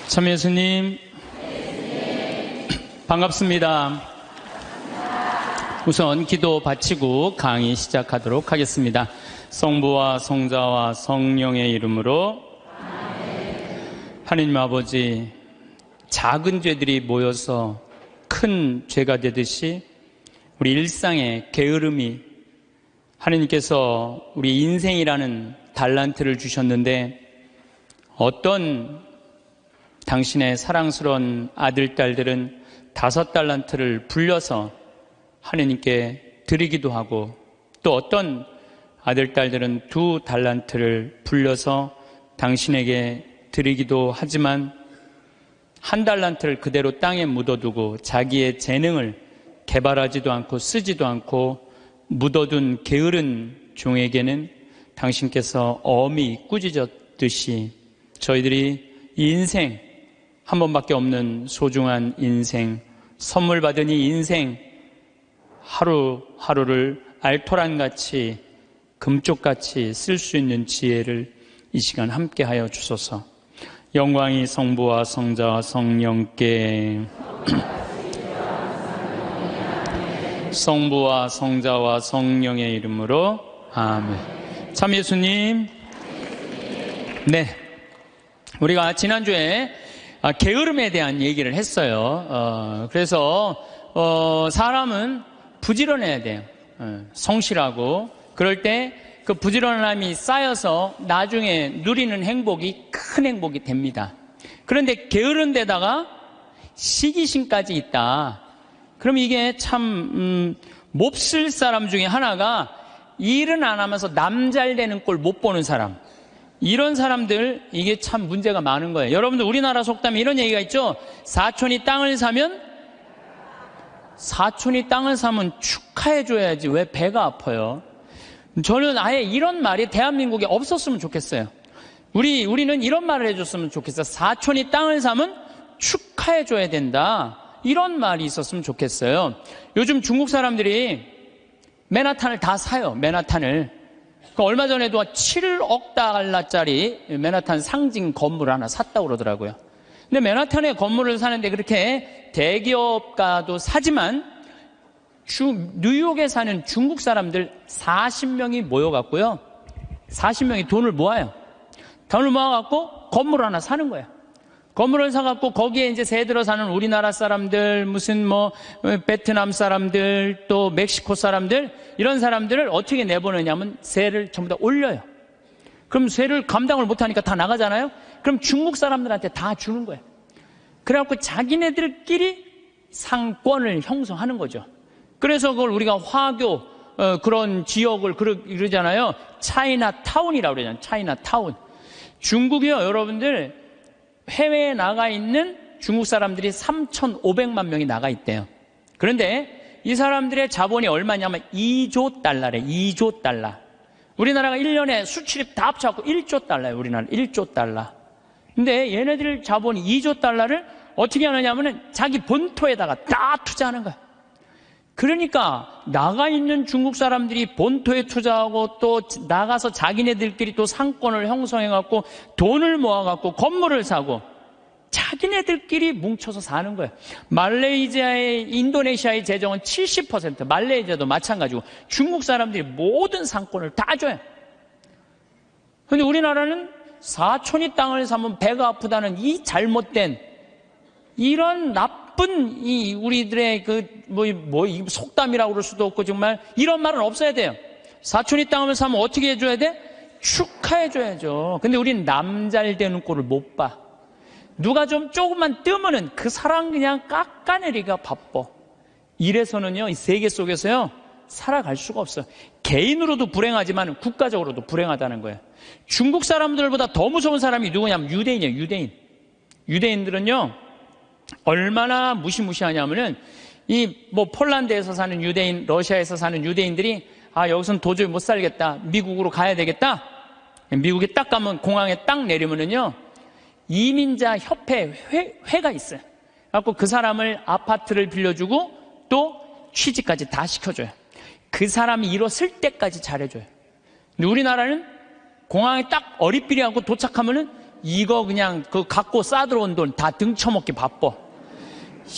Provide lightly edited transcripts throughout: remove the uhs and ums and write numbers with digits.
참 예수님, 반갑습니다. 우선 기도 바치고 강의 시작하도록 하겠습니다. 성부와 성자와 성령의 이름으로. 하느님 아버지, 작은 죄들이 모여서 큰 죄가 되듯이 우리 일상의 게으름이, 하느님께서 우리 인생이라는 달란트를 주셨는데 어떤 당신의 사랑스러운 아들, 딸들은 5달란트를 불려서 하느님께 드리기도 하고, 또 어떤 아들, 딸들은 2달란트를 불려서 당신에게 드리기도 하지만 1달란트를 그대로 땅에 묻어두고 자기의 재능을 개발하지도 않고 쓰지도 않고 묻어둔 게으른 종에게는 당신께서 엄히 꾸짖었듯이 저희들이 이 인생, 한 번밖에 없는 소중한 인생, 선물 받은 이 인생 하루하루를 알토란같이 금쪽같이 쓸 수 있는 지혜를 이 시간 함께하여 주소서. 영광이 성부와 성자와 성령께, 성부와 성자와 성령의 이름으로 아멘. 참 예수님, 네, 우리가 지난주에 게으름에 대한 얘기를 했어요. 그래서 사람은 부지런해야 돼요. 성실하고. 그럴 때 그 부지런함이 쌓여서 나중에 누리는 행복이 큰 행복이 됩니다. 그런데 게으른 데다가 시기심까지 있다. 그럼 이게 참 몹쓸 사람 중에 하나가 일은 안 하면서 남 잘 되는 꼴 못 보는 사람. 이런 사람들, 이게 참 문제가 많은 거예요. 여러분들 우리나라 속담에 이런 얘기가 있죠. 사촌이 땅을 사면 축하해줘야지 왜 배가 아파요. 저는 아예 이런 말이 대한민국에 없었으면 좋겠어요. 우리는 이런 말을 해줬으면 좋겠어요. 사촌이 땅을 사면 축하해줘야 된다. 이런 말이 있었으면 좋겠어요. 요즘 중국 사람들이 맨하탄을 다 사요. 맨하탄을. 얼마 전에도 7억 달러짜리 맨하탄 상징 건물 하나 샀다고 그러더라고요. 근데 맨하탄에 건물을 사는데 그렇게 대기업가도 사지만 뉴욕에 사는 중국 사람들 40명이 모여갖고요. 40명이 돈을 모아요. 돈을 모아갖고 건물 하나 사는 거예요. 건물을 사갖고 거기에 이제 새 들어 사는 우리나라 사람들, 무슨 베트남 사람들, 또 멕시코 사람들, 이런 사람들을 어떻게 내보내냐면 세를 전부 다 올려요. 그럼 세를 감당을 못하니까 다 나가잖아요. 그럼 중국 사람들한테 다 주는 거예요. 그래갖고 자기네들끼리 상권을 형성하는 거죠. 그래서 그걸 우리가 화교 그런 지역을 그러잖아요. 차이나타운이라고 그러잖아요. 차이나타운. 중국이요, 여러분들 해외에 나가 있는 중국 사람들이 3,500만 명이 나가 있대요. 그런데 이 사람들의 자본이 얼마냐면 2조 달러래. 2조 달러. 우리나라가 1년에 수출입 다 합쳐갖고 1조 달러예요. 우리나라 1조 달러. 근데 얘네들 자본이 2조 달러를 어떻게 하느냐면은 자기 본토에다가 다 투자하는 거야. 그러니까 나가 있는 중국 사람들이 본토에 투자하고 또 나가서 자기네들끼리 또 상권을 형성해갖고 돈을 모아갖고 건물을 사고 자기네들끼리 뭉쳐서 사는 거예요. 말레이시아의, 인도네시아의 재정은 70%, 말레이시아도 마찬가지고 중국 사람들이 모든 상권을 다 줘요. 그런데 우리나라는 사촌이 땅을 사면 배가 아프다는 이 잘못된 이런 나쁜 이 우리들의 속담이라고 그럴 수도 없고 정말 이런 말은 없어야 돼요. 사촌이 땅을 사면 어떻게 해줘야 돼? 축하해줘야죠. 근데 우리는 남 잘 되는 꼴을 못 봐. 누가 좀 조금만 뜨면은 그 사람 그냥 깎아내리기가 바빠. 이래서는요, 이 세계 속에서요, 살아갈 수가 없어요. 개인으로도 불행하지만 국가적으로도 불행하다는 거예요. 중국 사람들보다 더 무서운 사람이 누구냐면 유대인이에요, 유대인. 유대인들은요, 얼마나 무시무시하냐면은 폴란드에서 사는 유대인, 러시아에서 사는 유대인들이 여기서는 도저히 못 살겠다. 미국으로 가야 되겠다. 미국에 딱 가면 공항에 딱 내리면은요, 이민자 협회 회가 있어요. 그래갖고 그 사람을 아파트를 빌려주고 또 취직까지 다 시켜줘요. 그 사람이 일었을 때까지 잘해줘요. 근데 우리나라는 공항에 딱 어리삐리하고 도착하면은 이거 그냥 그 갖고 싸들어온 돈 다 등쳐먹기 바빠.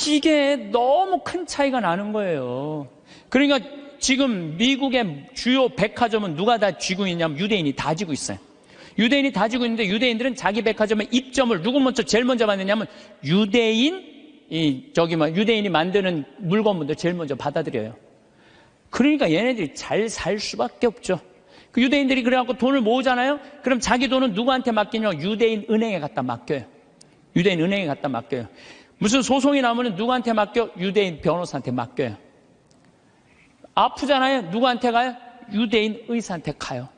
이게 너무 큰 차이가 나는 거예요. 그러니까 지금 미국의 주요 백화점은 누가 다 쥐고 있냐면 유대인이 다 쥐고 있어요. 유대인이 다 쥐고 있는데 유대인들은 자기 백화점에 입점을 누구 먼저 제일 먼저 받느냐면 유대인이 만드는 물건분들 제일 먼저 받아들여요. 그러니까 얘네들이 잘 살 수밖에 없죠. 그 유대인들이 그래갖고 돈을 모으잖아요. 그럼 자기 돈은 누구한테 맡기냐면 유대인 은행에 갖다 맡겨요. 유대인 은행에 갖다 맡겨요. 무슨 소송이 나오면 누구한테 맡겨? 유대인 변호사한테 맡겨요. 아프잖아요. 누구한테 가요? 유대인 의사한테 가요.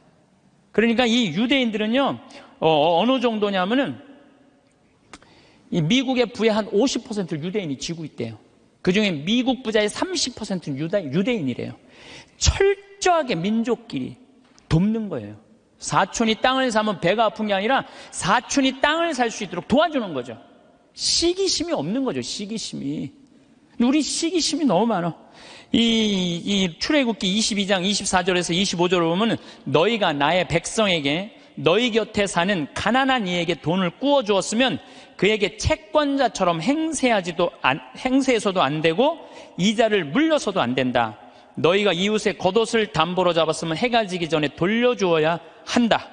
그러니까 이 유대인들은요, 어느 정도냐면은 이 미국의 부의 한 50%를 유대인이 쥐고 있대요. 그 중에 미국 부자의 30%는 유대인이래요. 철저하게 민족끼리 돕는 거예요. 사촌이 땅을 사면 배가 아픈 게 아니라 사촌이 땅을 살 수 있도록 도와주는 거죠. 시기심이 없는 거죠, 시기심이. 우리 시기심이 너무 많아. 이 출애굽기 22장 24절에서 25절을 보면 너희가 나의 백성에게 너희 곁에 사는 가난한 이에게 돈을 꾸어 주었으면 그에게 채권자처럼 행세해서도 안 되고 이자를 물려서도 안 된다. 너희가 이웃의 겉옷을 담보로 잡았으면 해가 지기 전에 돌려주어야 한다.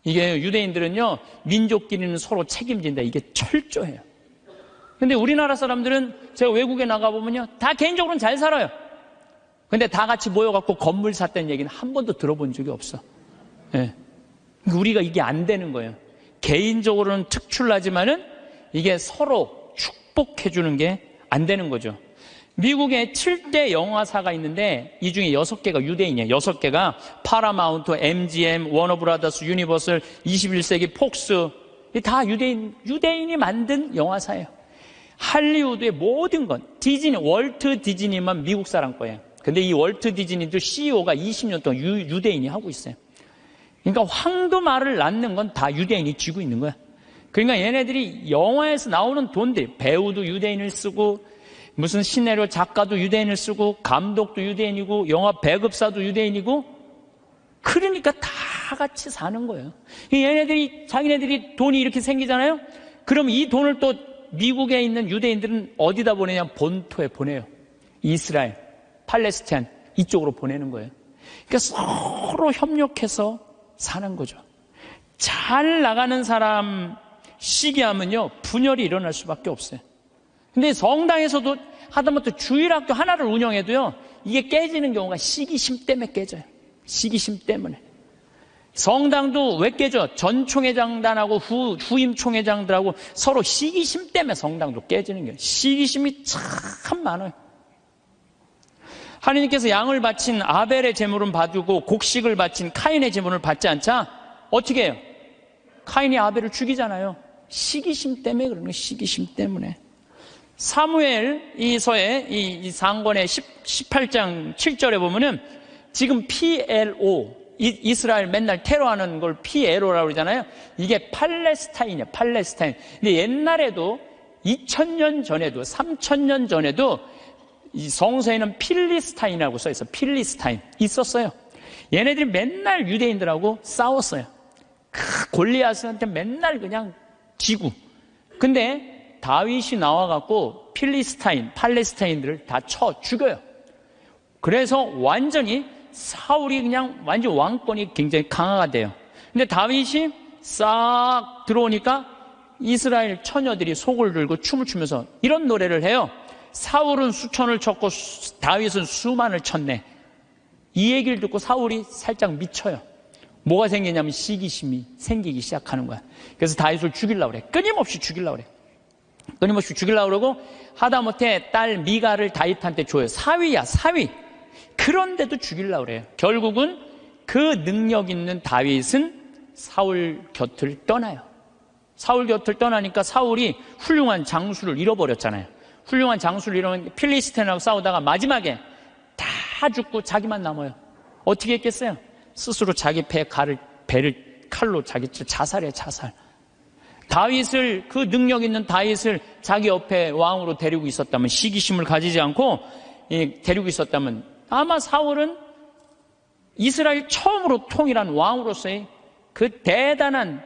이게 유대인들은요, 민족끼리는 서로 책임진다. 이게 철저해요. 근데 우리나라 사람들은 제가 외국에 나가보면요, 다 개인적으로는 잘 살아요. 근데 다 같이 모여갖고 건물 샀다는 얘기는 한 번도 들어본 적이 없어. 예. 우리가 이게 안 되는 거예요. 개인적으로는 특출나지만은 이게 서로 축복해주는 게 안 되는 거죠. 미국에 7대 영화사가 있는데 이 중에 6개가 유대인이에요. 6개가 파라마운트, MGM, 워너브라더스, 유니버설, 21세기 폭스, 다 유대인이 만든 영화사예요. 할리우드의 모든 건 디즈니, 월트 디즈니만 미국 사람 거예요. 근데 이 월트 디즈니도 CEO가 20년 동안 유대인이 하고 있어요. 그러니까 황금알을 낳는 건 다 유대인이 쥐고 있는 거야. 그러니까 얘네들이 영화에서 나오는 돈들, 배우도 유대인을 쓰고 무슨 시나리오 작가도 유대인을 쓰고 감독도 유대인이고 영화 배급사도 유대인이고, 그러니까 다 같이 사는 거예요. 얘네들이 자기네들이 돈이 이렇게 생기잖아요. 그럼 이 돈을 또 미국에 있는 유대인들은 어디다 보내냐? 본토에 보내요. 이스라엘, 팔레스타인 이쪽으로 보내는 거예요. 그러니까 서로 협력해서 사는 거죠. 잘 나가는 사람 시기하면요, 분열이 일어날 수밖에 없어요. 근데 성당에서도 하다못해 주일학교 하나를 운영해도요, 이게 깨지는 경우가 시기심 때문에 깨져요. 시기심 때문에. 성당도 왜 깨져? 전 총회장단하고 후임 총회장들하고 서로 시기심 때문에 성당도 깨지는 거예요. 시기심이 참 많아요. 하느님께서 양을 바친 아벨의 제물은 받고 곡식을 바친 카인의 제물을 받지 않자 어떻게 해요? 카인이 아벨을 죽이잖아요. 시기심 때문에 그러는 거예요. 시기심 때문에. 사무엘 이서의 이 상권의 18장 7절에 보면은 지금 PLO, 이스라엘 맨날 테러하는 걸 PLO라고 그러잖아요. 이게 팔레스타인이에요. 팔레스타인. 근데 옛날에도 2000년 전에도 3000년 전에도 이 성서에는 필리스타인이라고 써있어요. 필리스타인 있었어요. 얘네들이 맨날 유대인들하고 싸웠어요. 골리앗한테 맨날 그냥 지고. 근데 다윗이 나와갖고 필리스타인, 팔레스타인들을 다 쳐 죽여요. 그래서 완전히 사울이 그냥 완전 왕권이 굉장히 강화가 돼요. 근데 다윗이 싹 들어오니까 이스라엘 처녀들이 속을 들고 춤을 추면서 이런 노래를 해요. 사울은 수천을 쳤고 다윗은 수만을 쳤네. 이 얘기를 듣고 사울이 살짝 미쳐요. 뭐가 생기냐면 시기심이 생기기 시작하는 거야. 그래서 다윗을 죽이려고 그래. 끊임없이 죽이려고 그래. 끊임없이 죽이려고 그러고 하다못해 딸 미가를 다윗한테 줘요. 사위야, 사위. 그런데도 죽이려고 그래요. 결국은 그 능력 있는 다윗은 사울 곁을 떠나요. 사울 곁을 떠나니까 사울이 훌륭한 장수를 잃어버렸잖아요. 훌륭한 장수를 잃어버린 필리스틴하고 싸우다가 마지막에 다 죽고 자기만 남아요. 어떻게 했겠어요? 스스로 자기 배를 칼로 자기 자살해, 자살. 다윗을, 그 능력 있는 다윗을 자기 옆에 왕으로 데리고 있었다면, 시기심을 가지지 않고 데리고 있었다면 아마 사울은 이스라엘 처음으로 통일한 왕으로서의 그 대단한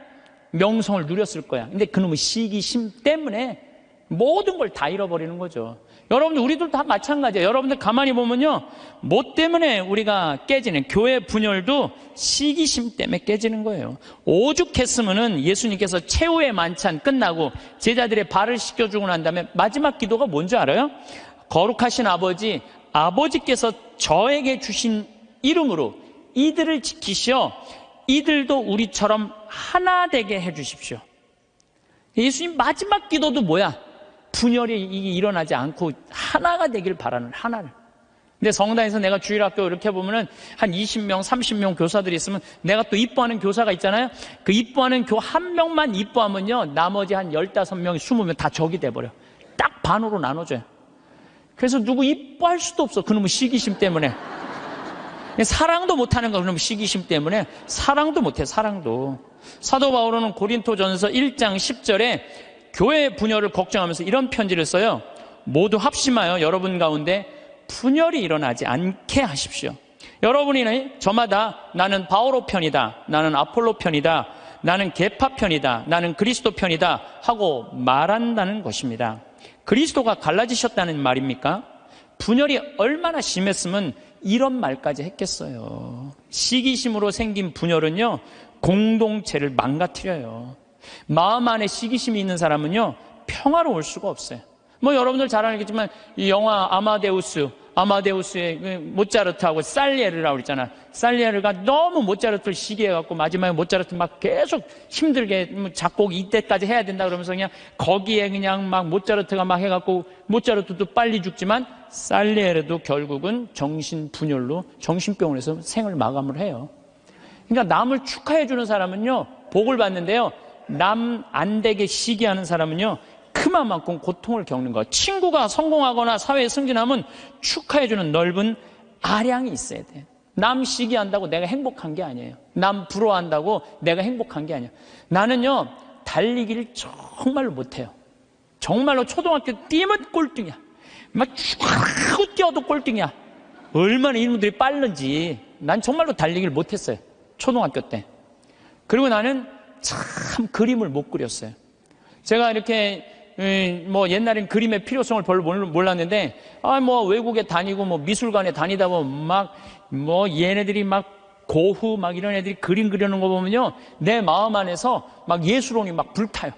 명성을 누렸을 거야. 근데 그놈의 시기심 때문에 모든 걸 다 잃어버리는 거죠. 여러분들, 우리들 다 마찬가지예요. 여러분들 가만히 보면요, 뭐 때문에 우리가 깨지는, 교회 분열도 시기심 때문에 깨지는 거예요. 오죽했으면은 예수님께서 최후의 만찬 끝나고 제자들의 발을 씻겨주고 난 다음에 마지막 기도가 뭔지 알아요? 거룩하신 아버지, 아버지께서 저에게 주신 이름으로 이들을 지키시어 이들도 우리처럼 하나 되게 해주십시오. 예수님 마지막 기도도 뭐야? 분열이 일어나지 않고 하나가 되길 바라는, 하나를. 근데 성당에서 내가 주일학교 이렇게 보면은 한 20명, 30명 교사들이 있으면 내가 또 이뻐하는 교사가 있잖아요. 그 이뻐하는 교 한 명만 이뻐하면요, 나머지 한 15명, 20명 다 적이 돼버려. 딱 반으로 나눠져요. 그래서 누구 이뻐할 수도 없어. 그놈의 시기심 때문에. 사랑도 못하는 거야. 그놈의 시기심 때문에. 사랑도 못해, 사랑도. 사도 바울은 고린토전서 1장 10절에 교회 분열을 걱정하면서 이런 편지를 써요. 모두 합심하여 여러분 가운데 분열이 일어나지 않게 하십시오. 여러분이 저마다 나는 바오로 편이다, 나는 아폴로 편이다, 나는 계파 편이다, 나는 그리스도 편이다 하고 말한다는 것입니다. 그리스도가 갈라지셨다는 말입니까? 분열이 얼마나 심했으면 이런 말까지 했겠어요. 시기심으로 생긴 분열은요, 공동체를 망가뜨려요. 마음 안에 시기심이 있는 사람은요, 평화로울 수가 없어요. 뭐 여러분들 잘 알겠지만 이 영화 아마데우스의 모차르트하고 살리에르라고 그랬잖아. 살리에르가 너무 모차르트를 시기해갖고 마지막에 모차르트 막 계속 힘들게 작곡 이때까지 해야 된다 그러면서 그냥 거기에 그냥 막 모차르트가 막 해갖고 모차르트도 빨리 죽지만 살리에르도 결국은 정신분열로 정신병원에서 생을 마감을 해요. 그러니까 남을 축하해주는 사람은요, 복을 받는데요, 남 안 되게 시기하는 사람은요, 그만큼 고통을 겪는 거예요. 친구가 성공하거나 사회에 승진하면 축하해주는 넓은 아량이 있어야 돼요. 남 시기한다고 내가 행복한 게 아니에요. 남 부러워한다고 내가 행복한 게 아니에요. 나는요, 달리기를 정말로 못해요. 정말로 초등학교 뛰면 꼴등이야. 막 쭉 뛰어도 꼴등이야. 얼마나 이놈들이 빠른지. 난 정말로 달리기를 못했어요. 초등학교 때. 그리고 나는 참 그림을 못 그렸어요. 제가 이렇게 뭐 옛날엔 그림의 필요성을 별로 몰랐는데, 뭐 외국에 다니고 뭐 미술관에 다니다 보면 막 뭐 얘네들이 막 고흐 막 이런 애들이 그림 그리는 거 보면요, 내 마음 안에서 막 예술혼이 막 불타요.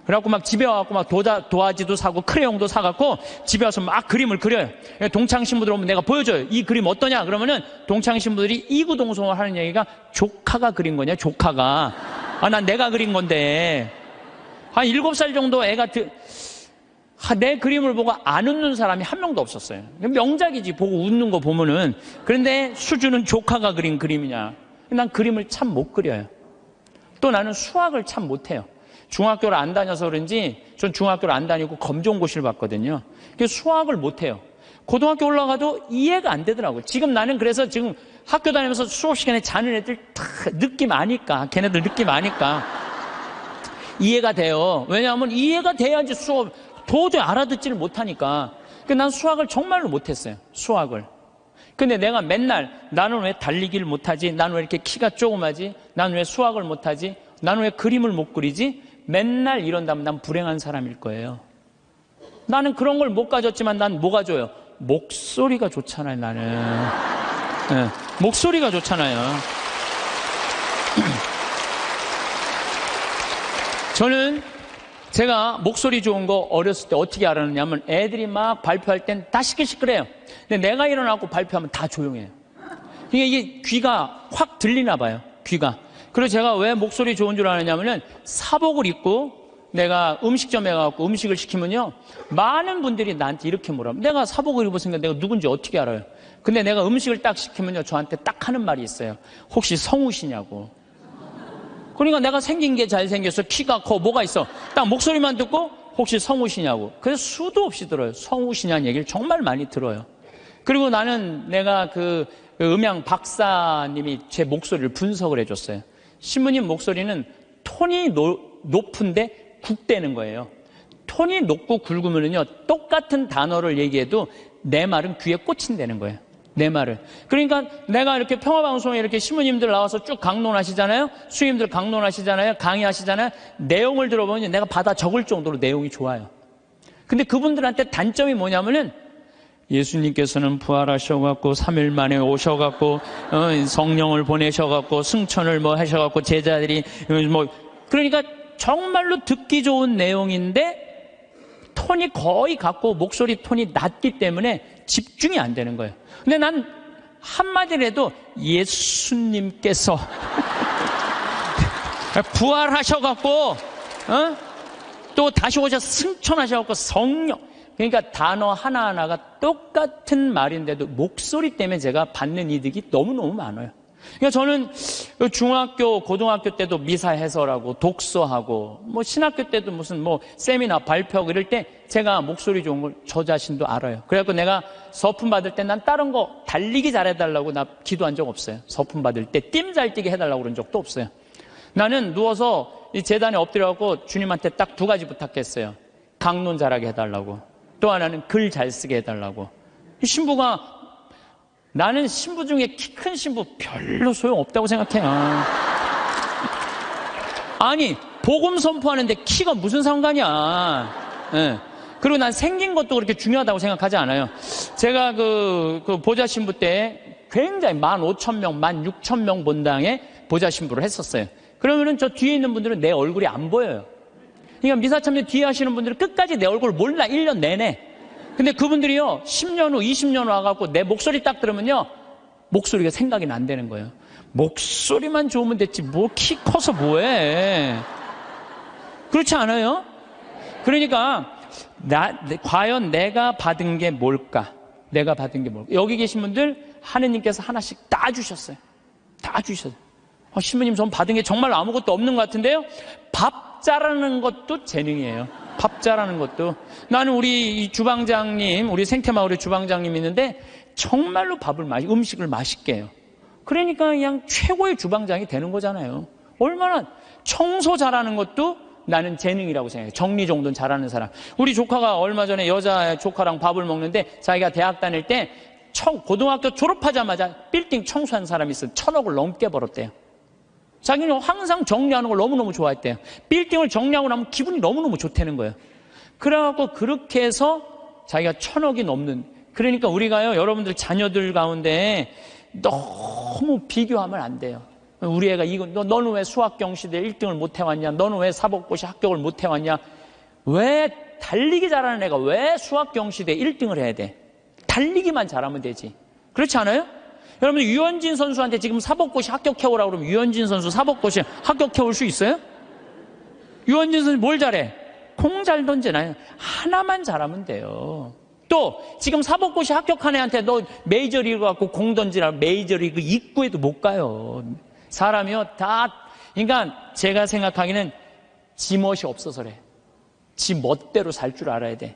그래갖고 막 집에 와갖고 막 도화지도 사고 크레용도 사갖고 집에 와서 막 그림을 그려요. 동창 신부들 오면 내가 보여줘요. 이 그림 어떠냐? 그러면은 동창 신부들이 이구동성을 하는 얘기가 조카가 그린 거냐? 조카가. 난 내가 그린 건데. 한 7살 정도 애가 내 그림을 보고 안 웃는 사람이 한 명도 없었어요. 명작이지, 보고 웃는 거 보면은. 그런데 수준은 조카가 그린 그림이냐. 난 그림을 참 못 그려요. 또 나는 수학을 참 못해요. 중학교를 안 다녀서 그런지, 전 중학교를 안 다니고 검정고시를 봤거든요. 그래서 수학을 못해요. 고등학교 올라가도 이해가 안 되더라고요. 지금 나는 그래서 지금 학교 다니면서 수업 시간에 자는 애들 다 느낌 아니까, 걔네들 느낌 아니까 이해가 돼요. 왜냐하면 이해가 돼야지 수업 도저히 알아듣지를 못하니까. 난 수학을 정말로 못했어요. 수학을. 근데 내가 맨날 나는 왜 달리기를 못하지? 나는 왜 이렇게 키가 조그마지? 나는 왜 수학을 못하지? 나는 왜 그림을 못 그리지? 맨날 이런다면 난 불행한 사람일 거예요. 나는 그런 걸 못 가졌지만 난 뭐가 좋아요? 목소리가 좋잖아요, 나는. 네, 목소리가 좋잖아요. 저는 제가 목소리 좋은 거 어렸을 때 어떻게 알았느냐면, 애들이 막 발표할 땐 다 시끌시끌해요. 근데 내가 일어나고 발표하면 다 조용해요. 이게 귀가 확 들리나 봐요, 귀가. 그리고 제가 왜 목소리 좋은 줄 아느냐면은, 사복을 입고 내가 음식점에 가서 음식을 시키면요, 많은 분들이 나한테 이렇게 물어요. 내가 사복을 입었으니까 내가 누군지 어떻게 알아요? 근데 내가 음식을 딱 시키면요, 저한테 딱 하는 말이 있어요. 혹시 성우시냐고. 그러니까 내가 생긴 게 잘생겼어, 키가 커, 뭐가 있어. 딱 목소리만 듣고 혹시 성우시냐고. 그래서 수도 없이 들어요. 성우시냐는 얘기를 정말 많이 들어요. 그리고 나는 내가 그 음향 박사님이 제 목소리를 분석을 해줬어요. 신부님 목소리는 톤이 높은데 굵대는 거예요. 톤이 높고 굵으면요, 똑같은 단어를 얘기해도 내 말은 귀에 꽂힌다는 거예요. 내 말을. 그러니까 내가 이렇게 평화방송에 이렇게 신부님들 나와서 쭉 강론하시잖아요. 수임들 강론하시잖아요. 강의하시잖아요. 내용을 들어보면 내가 받아 적을 정도로 내용이 좋아요. 근데 그분들한테 단점이 뭐냐면은 예수님께서는 부활하셔갖고 3일 만에 오셔갖고 성령을 보내셔갖고 승천을 뭐 하셔갖고 제자들이 뭐 그러니까 정말로 듣기 좋은 내용인데 톤이 거의 같고 목소리 톤이 낮기 때문에 집중이 안 되는 거예요. 근데 난 한마디라도 예수님께서 부활하셔갖고 또 다시 오셔서 승천하셔갖고 성령, 그러니까 단어 하나하나가 똑같은 말인데도 목소리 때문에 제가 받는 이득이 너무너무 많아요. 그러니까 저는 중학교, 고등학교 때도 미사 해설하고 독서하고 뭐 신학교 때도 무슨 뭐 세미나 발표하고 이럴 때 제가 목소리 좋은 걸 저 자신도 알아요. 그래갖고 내가 서품 받을 때 난 다른 거 달리기 잘해달라고 나 기도한 적 없어요. 서품 받을 때 뜀 잘 뛰게 해달라고 그런 적도 없어요. 나는 누워서 이 재단에 엎드려갖고 주님한테 딱 두 가지 부탁했어요. 강론 잘하게 해달라고, 또 하나는 글 잘 쓰게 해달라고. 이 신부가, 나는 신부 중에 키 큰 신부 별로 소용없다고 생각해요. 아니 복음 선포하는데 키가 무슨 상관이야. 네. 그리고 난 생긴 것도 그렇게 중요하다고 생각하지 않아요. 제가 그 보좌 신부 때 굉장히 15,000명, 16,000명 본당에 보좌 신부를 했었어요. 그러면은 저 뒤에 있는 분들은 내 얼굴이 안 보여요. 그러니까 미사참여 뒤에 하시는 분들은 끝까지 내 얼굴을 몰라, 1년 내내. 근데 그분들이요 10년 후 20년 후 와갖고 내 목소리 딱 들으면요 목소리가 생각이 안 되는 거예요. 목소리만 좋으면 됐지 뭐 키 커서 뭐해. 그렇지 않아요? 그러니까 과연 내가 받은 게 뭘까? 내가 받은 게 뭘까? 여기 계신 분들 하느님께서 하나씩 다 주셨어요. 다 주셨어요. 신부님 전 받은 게 정말 아무것도 없는 것 같은데요. 밥 잘하는 것도 재능이에요. 밥 잘하는 것도. 나는 우리 주방장님, 우리 생태마을의 주방장님 있는데 정말로 음식을 맛있게 해요. 그러니까 그냥 최고의 주방장이 되는 거잖아요. 얼마나 청소 잘하는 것도 나는 재능이라고 생각해요. 정리정돈 잘하는 사람. 우리 조카가 얼마 전에 여자 조카랑 밥을 먹는데 자기가 대학 다닐 때 고등학교 졸업하자마자 빌딩 청소한 사람이 있어요. 1,000억을 넘게 벌었대요. 자기는 항상 정리하는 걸 너무너무 좋아했대요. 빌딩을 정리하고 나면 기분이 너무너무 좋다는 거예요. 그래갖고 그렇게 해서 자기가 1,000억이 넘는. 그러니까 우리가요, 여러분들 자녀들 가운데 너무 비교하면 안 돼요. 우리 애가 너는 왜 수학경시대 1등을 못 해왔냐? 너는 왜 사법고시 합격을 못 해왔냐? 왜 달리기 잘하는 애가 왜 수학경시대 1등을 해야 돼? 달리기만 잘하면 되지. 그렇지 않아요? 여러분 유현진 선수한테 지금 사법고시 합격해오라고 그러면 유현진 선수 사법고시 합격해올 수 있어요? 유현진 선수 뭘 잘해? 공 잘 던지나요? 하나만 잘하면 돼요. 또 지금 사법고시 합격한 애한테 너 메이저리그 갖고 공 던지라 메이저리그 입구에도 못 가요. 사람이요 다. 그러니까 제가 생각하기는 지 멋이 없어서 그래. 지 멋대로 살 줄 알아야 돼.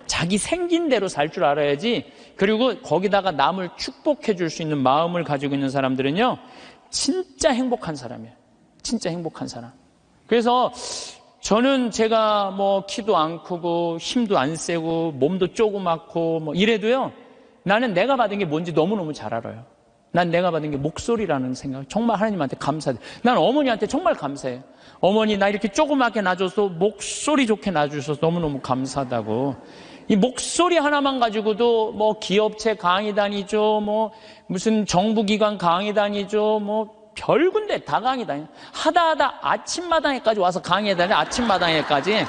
자기 생긴 대로 살 줄 알아야지. 그리고 거기다가 남을 축복해 줄 수 있는 마음을 가지고 있는 사람들은요 진짜 행복한 사람이에요. 진짜 행복한 사람. 그래서 저는 제가 뭐 키도 안 크고 힘도 안 세고 몸도 조그맣고 뭐 이래도요 나는 내가 받은 게 뭔지 너무너무 잘 알아요. 난 내가 받은 게 목소리라는 생각, 정말 하나님한테 감사해. 난 어머니한테 정말 감사해요. 어머니 나 이렇게 조그맣게 낳아줘서 목소리 좋게 낳아주셔서 너무너무 감사하다고. 이 목소리 하나만 가지고도 뭐 기업체 강의 다니죠, 뭐 무슨 정부기관 강의 다니죠, 뭐 별 군데 다 강의 다녀. 하다 아침마당에까지 와서 강의해 다녀. 아침마당에까지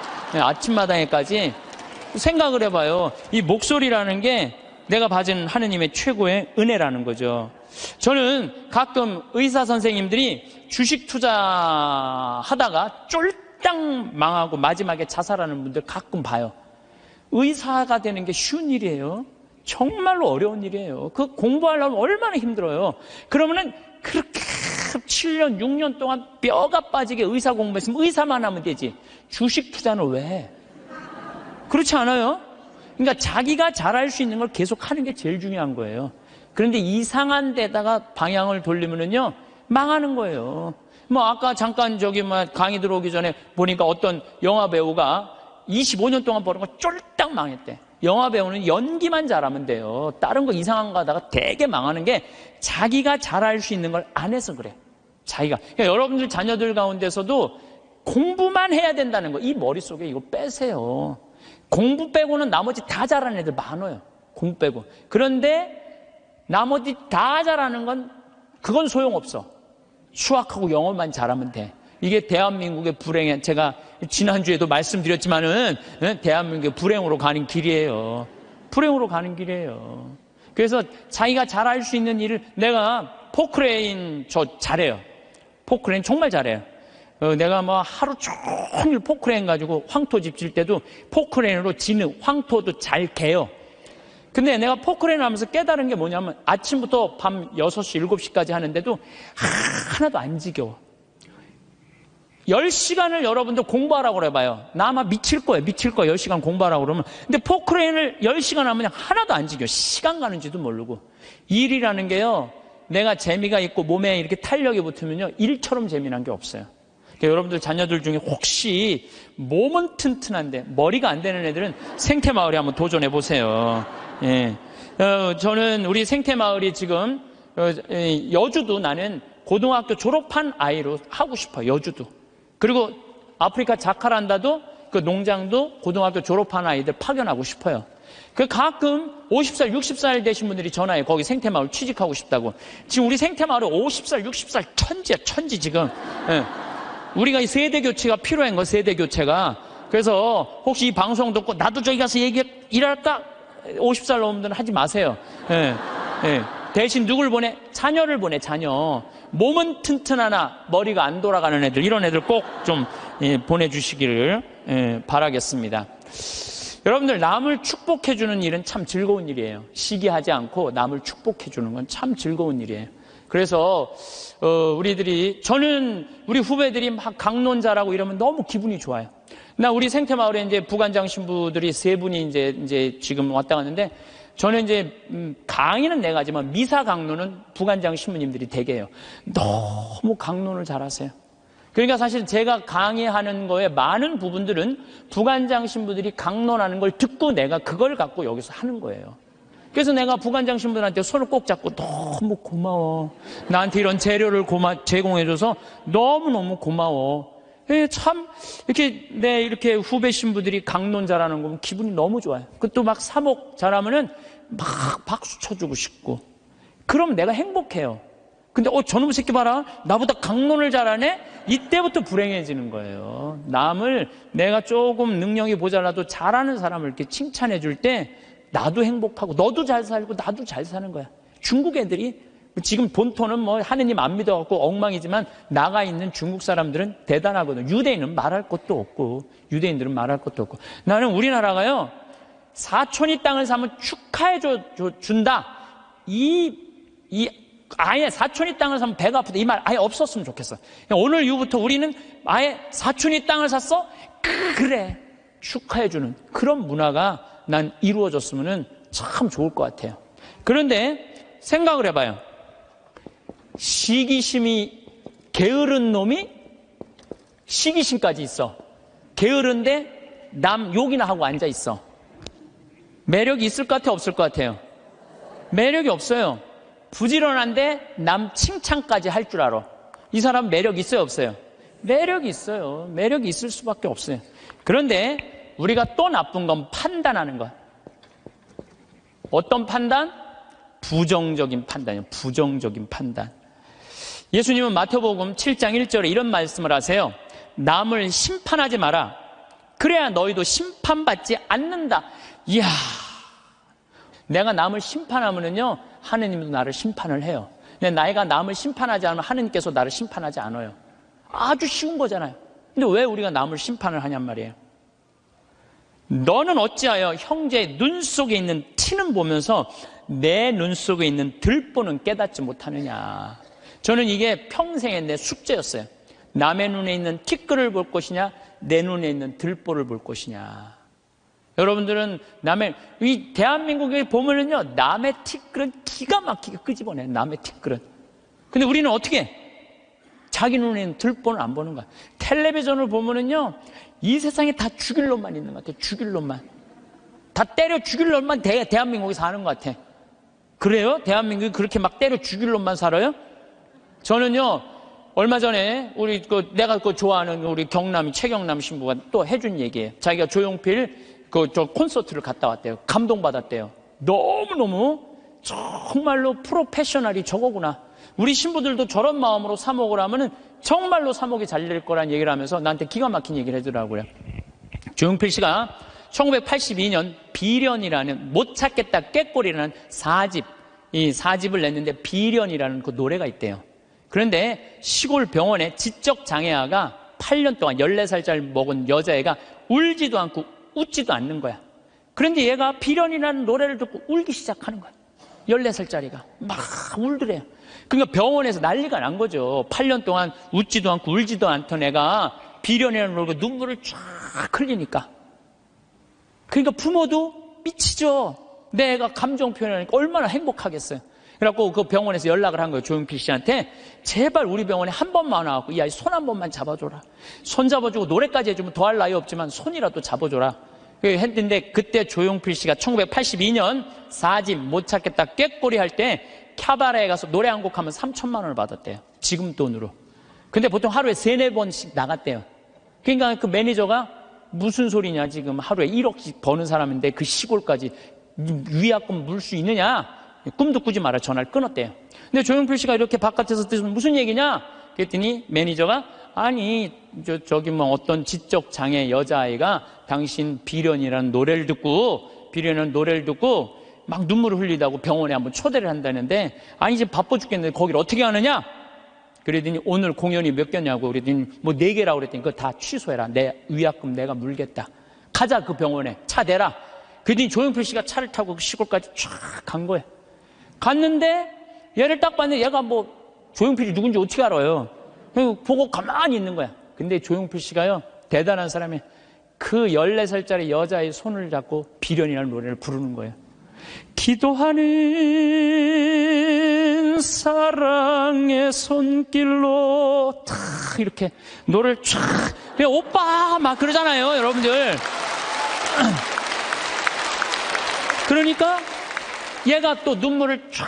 생각을 해봐요. 이 목소리라는 게 내가 받은 하느님의 최고의 은혜라는 거죠. 저는 가끔 의사 선생님들이 주식 투자하다가 쫄딱 망하고 마지막에 자살하는 분들 가끔 봐요. 의사가 되는 게 쉬운 일이에요. 정말로 어려운 일이에요. 그 공부하려면 얼마나 힘들어요. 그러면은 그렇게 7년, 6년 동안 뼈가 빠지게 의사 공부했으면 의사만 하면 되지. 주식 투자는 왜? 그렇지 않아요? 그러니까 자기가 잘할 수 있는 걸 계속 하는 게 제일 중요한 거예요. 그런데 이상한 데다가 방향을 돌리면은요, 망하는 거예요. 뭐, 아까 잠깐 강의 들어오기 전에 보니까 어떤 영화 배우가 25년 동안 버는 거 쫄딱 망했대. 영화 배우는 연기만 잘하면 돼요. 다른 거 이상한 거 하다가 되게 망하는 게 자기가 잘할 수 있는 걸 안 해서 그래. 자기가. 그러니까 여러분들 자녀들 가운데서도 공부만 해야 된다는 거, 이 머릿속에 이거 빼세요. 공부 빼고는 나머지 다 잘하는 애들 많아요. 공부 빼고. 그런데 나머지 다 잘하는 건 그건 소용없어. 수학하고 영어만 잘하면 돼. 이게 대한민국의 불행에, 제가 지난주에도 말씀드렸지만은 대한민국의 불행으로 가는 길이에요. 불행으로 가는 길이에요. 그래서 자기가 잘할 수 있는 일을, 내가 포크레인 저 잘해요. 포크레인 정말 잘해요. 내가 뭐 하루 종일 포크레인 가지고 황토집 질 때도 포크레인으로 지는 황토도 잘 개요. 근데 내가 포크레인을 하면서 깨달은 게 뭐냐면 아침부터 밤 6시, 7시까지 하는데도 하나도 안 지겨워. 10시간을 여러분들 공부하라고 그래봐요. 나 아마 미칠 거예요. 10시간 공부하라고 그러면. 근데 포크레인을 10시간 하면 하나도 안 지겨워. 시간 가는지도 모르고. 일이라는 게요, 내가 재미가 있고 몸에 이렇게 탄력이 붙으면요, 일처럼 재미난 게 없어요. 그러니까 여러분들 자녀들 중에 혹시 몸은 튼튼한데 머리가 안 되는 애들은 생태마을에 한번 도전해 보세요. 예. 저는 우리 생태마을이 지금 여주도, 나는 고등학교 졸업한 아이로 하고 싶어요. 여주도. 그리고 아프리카 자카란다도 그 농장도 고등학교 졸업한 아이들 파견하고 싶어요. 그 가끔 50살, 60살 되신 분들이 전화해. 거기 생태마을 취직하고 싶다고. 지금 우리 생태마을은 50살, 60살 천지야, 천지 지금. 예. 우리가 이 세대 교체가 필요한 거, 세대 교체가. 그래서 혹시 이 방송 듣고 나도 저기 가서 일할까? 50살 넘으면 하지 마세요. 예. 예. 대신 누굴 보내? 자녀를 보내, 자녀. 몸은 튼튼하나 머리가 안 돌아가는 애들, 이런 애들 꼭 좀 보내주시기를 바라겠습니다. 여러분들, 남을 축복해주는 일은 참 즐거운 일이에요. 시기하지 않고 남을 축복해주는 건 참 즐거운 일이에요. 그래서 저는 우리 후배들이 막 강론자라고 이러면 너무 기분이 좋아요. 나 우리 생태마을에 이제 부관장 신부들이 3분이 이제 지금 왔다 갔는데, 저는 이제 강의는 내가 하지만 미사 강론은 부관장 신부님들이 되게 해요. 너무 강론을 잘하세요. 그러니까 사실 제가 강의하는 거에 많은 부분들은 부관장 신부들이 강론하는 걸 듣고 내가 그걸 갖고 여기서 하는 거예요. 그래서 내가 부관장 신부들한테 손을 꼭 잡고 너무 고마워. 나한테 이런 재료를 제공해줘서 너무너무 고마워. 참, 이렇게 후배 신부들이 강론자라는 거 보면 기분이 너무 좋아요. 그것도 막 사목 잘하면은 막 박수 쳐주고 싶고. 그럼 내가 행복해요. 근데, 저놈의 새끼 봐라. 나보다 강론을 잘하네? 이때부터 불행해지는 거예요. 남을 내가 조금 능력이 모자라도 잘하는 사람을 이렇게 칭찬해 줄 때 나도 행복하고 너도 잘 살고 나도 잘 사는 거야. 중국 애들이 지금 본토는 뭐 하느님 안 믿어갖고 엉망이지만 나가 있는 중국 사람들은 대단하거든. 유대인은 말할 것도 없고, 유대인들은 말할 것도 없고. 나는 우리나라가요, 사촌이 땅을 사면 축하해 준다. 아예 사촌이 땅을 사면 배가 아프다. 이 말 아예 없었으면 좋겠어. 오늘 이후부터 우리는 아예 사촌이 땅을 샀어? 그래. 축하해 주는 그런 문화가 난 이루어졌으면 참 좋을 것 같아요. 그런데 생각을 해봐요. 시기심이 게으른 놈이 시기심까지 있어. 게으른데 남 욕이나 하고 앉아 있어. 매력이 있을 것 같아요, 없을 것 같아요? 매력이 없어요. 부지런한데 남 칭찬까지 할 줄 알아. 이 사람 매력 있어요, 없어요? 매력이 있어요. 매력이 있을 수밖에 없어요. 그런데 우리가 또 나쁜 건 판단하는 것. 어떤 판단? 부정적인 판단이에요. 부정적인 판단. 예수님은 마태복음 7장 1절에 이런 말씀을 하세요. 남을 심판하지 마라. 그래야 너희도 심판받지 않는다. 이야, 내가 남을 심판하면은요, 하느님도 나를 심판을 해요. 근데 나이가 남을 심판하지 않으면 하느님께서 나를 심판하지 않아요. 아주 쉬운 거잖아요. 근데 왜 우리가 남을 심판을 하냔 말이에요. 너는 어찌하여 형제의 눈 속에 있는 티는 보면서 내 눈 속에 있는 들보는 깨닫지 못하느냐. 저는 이게 평생의 내 숙제였어요. 남의 눈에 있는 티끌을 볼 것이냐, 내 눈에 있는 들보를 볼 것이냐. 여러분들은 이 대한민국에 보면은요, 남의 티끌은 기가 막히게 끄집어내. 남의 티끌은. 근데 우리는 어떻게? 자기 눈에 있는 들보는 안 보는 거야. 텔레비전을 보면은요, 이 세상에 다 죽일 놈만 있는 것 같아요. 죽일 놈만. 다 때려 죽일 놈만 대한민국에 사는 것 같아. 그래요? 대한민국이 그렇게 막 때려 죽일 놈만 살아요? 저는요, 얼마 전에 내가 좋아하는 우리 최경남 신부가 또 해준 얘기예요. 자기가 조용필 콘서트를 갔다 왔대요. 감동받았대요. 너무너무 정말로 프로페셔널이 저거구나. 우리 신부들도 저런 마음으로 사목을 하면은 정말로 사목이 잘 될 거란 얘기를 하면서 나한테 기가 막힌 얘기를 해주더라고요. 조용필 씨가 1982년 비련이라는 못 찾겠다 꾀꼬리라는 4집, 이 4집을 냈는데 비련이라는 그 노래가 있대요. 그런데 시골 병원에 지적장애아가 8년 동안 14살짜리 먹은 여자애가 울지도 않고 웃지도 않는 거야. 그런데 얘가 비련이라는 노래를 듣고 울기 시작하는 거야. 14살짜리가 막 울더래요. 그러니까 병원에서 난리가 난 거죠. 8년 동안 웃지도 않고 울지도 않던 애가 비련이라는 노래로 눈물을 쫙 흘리니까. 그러니까 부모도 미치죠. 내 애가 감정 표현하니까 얼마나 행복하겠어요. 그래갖고 그 병원에서 연락을 한 거예요. 조용필 씨한테. 제발 우리 병원에 한 번만 와갖고 이 아이 손 한 번만 잡아줘라. 손 잡아주고 노래까지 해주면 더할 나위 없지만 손이라도 잡아줘라. 했는데 그때 조용필 씨가 1982년 4집 못 찾겠다 꾀꼬리 할 때 캬바레에 가서 노래 한 곡 하면 3천만 원을 받았대요. 지금 돈으로. 근데 보통 하루에 3-4번씩 나갔대요. 그러니까 그 매니저가 무슨 소리냐, 지금 하루에 1억씩 버는 사람인데 그 시골까지 위약금 물 수 있느냐? 꿈도 꾸지 마라. 전화를 끊었대요. 근데 조용필 씨가 이렇게 바깥에서 듣는 무슨 얘기냐? 그랬더니 매니저가 아니 저기 뭐 어떤 지적장애 여자아이가 당신 비련이라는 노래를 듣고 막 눈물을 흘리다고 병원에 한번 초대를 한다는데 아니 이제 바빠 죽겠는데 거기를 어떻게 하느냐? 그랬더니 오늘 공연이 몇 개냐고 그랬더니 뭐 4개라고 그랬더니 그거 다 취소해라. 내 위약금 내가 물겠다. 가자 그 병원에 차 대라. 그랬더니 조용필 씨가 차를 타고 그 시골까지 쫙 간 거예요. 갔는데 얘를 딱 봤는데 얘가 뭐 조용필이 누군지 어떻게 알아요. 보고 가만히 있는 거야. 근데 조용필 씨가요 대단한 사람이 그 14살짜리 여자의 손을 잡고 비련이라는 노래를 부르는 거예요. 기도하는 사랑의 손길로 탁 이렇게 노래를 쫙 오빠 막 그러잖아요 여러분들. 그러니까 얘가 또 눈물을 쫙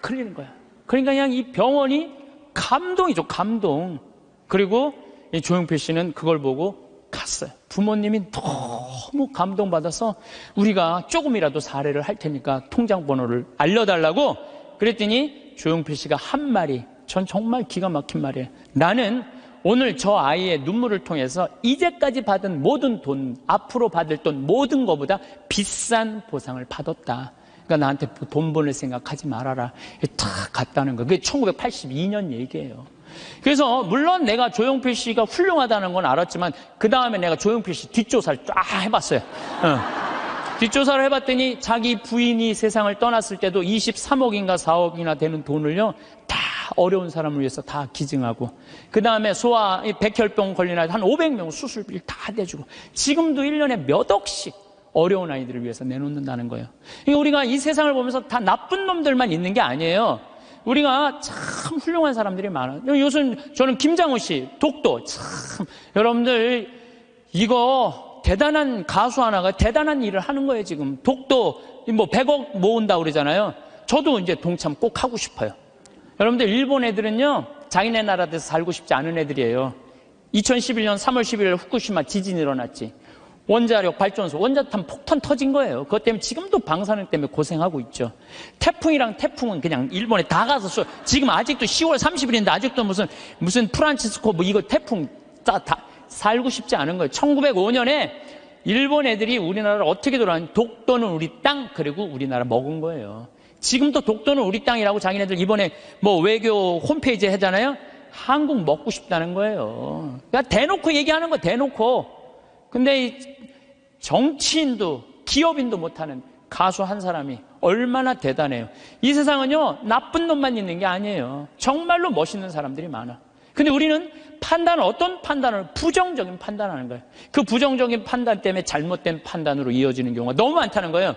흘리는 거야. 그러니까 그냥 이 병원이 감동이죠, 감동. 그리고 이 조용필 씨는 그걸 보고 갔어요. 부모님이 너무 감동받아서 우리가 조금이라도 사례를 할 테니까 통장 번호를 알려달라고 그랬더니 조용필 씨가 한 말이 전 정말 기가 막힌 말이에요. 나는 오늘 저 아이의 눈물을 통해서 이제까지 받은 모든 돈, 앞으로 받을 돈 모든 것보다 비싼 보상을 받았다. 그러니까 나한테 돈 보낼 생각하지 말아라. 탁 갔다는 거. 그게 1982년 얘기예요. 그래서 물론 내가 조용필 씨가 훌륭하다는 건 알았지만 그 다음에 내가 조용필 씨 뒷조사를 쫙 해봤어요. 뒷조사를 해봤더니 자기 부인이 세상을 떠났을 때도 23억인가 4억이나 되는 돈을요 다 어려운 사람을 위해서 다 기증하고 그 다음에 소아 백혈병 걸린 아이 한 500명 수술비를 다 대주고 지금도 1년에 몇 억씩 어려운 아이들을 위해서 내놓는다는 거예요. 그러니까 우리가 이 세상을 보면서 다 나쁜 놈들만 있는 게 아니에요. 우리가 참 훌륭한 사람들이 많아요. 요즘 저는 김장훈 씨, 독도 참 여러분들 이거 대단한 가수 하나가 대단한 일을 하는 거예요. 지금 독도 뭐 100억 모은다 그러잖아요. 저도 이제 동참 꼭 하고 싶어요. 여러분들 일본 애들은요 자기네 나라에서 살고 싶지 않은 애들이에요. 2011년 3월 11일 후쿠시마 지진이 일어났지. 원자력 발전소, 원자탄 폭탄 터진 거예요. 그것 때문에 지금도 방사능 때문에 고생하고 있죠. 태풍은 그냥 일본에 다 가서 지금 아직도 10월 30일인데 아직도 무슨 프란치스코 뭐 이거 태풍 다 살고 싶지 않은 거예요. 1905년에 일본 애들이 우리나라를 어떻게 돌아왔는지 독도는 우리 땅 그리고 우리나라 먹은 거예요. 지금도 독도는 우리 땅이라고 자기네들 이번에 뭐 외교 홈페이지에 하잖아요. 한국 먹고 싶다는 거예요. 그러니까 대놓고 얘기하는 거 대놓고. 근데 이 정치인도 기업인도 못하는 가수 한 사람이 얼마나 대단해요. 이 세상은요 나쁜 놈만 있는 게 아니에요. 정말로 멋있는 사람들이 많아. 근데 우리는 어떤 판단을 부정적인 판단하는 거예요. 그 부정적인 판단 때문에 잘못된 판단으로 이어지는 경우가 너무 많다는 거예요.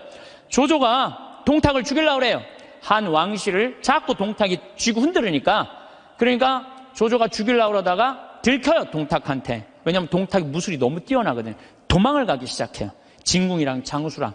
조조가 동탁을 죽이려고 그래요. 한 왕실을 자꾸 동탁이 쥐고 흔들으니까 그러니까 조조가 죽이려고 그러다가 들켜요 동탁한테. 왜냐하면 동탁이 무술이 너무 뛰어나거든요. 도망을 가기 시작해요. 진궁이랑 장수랑.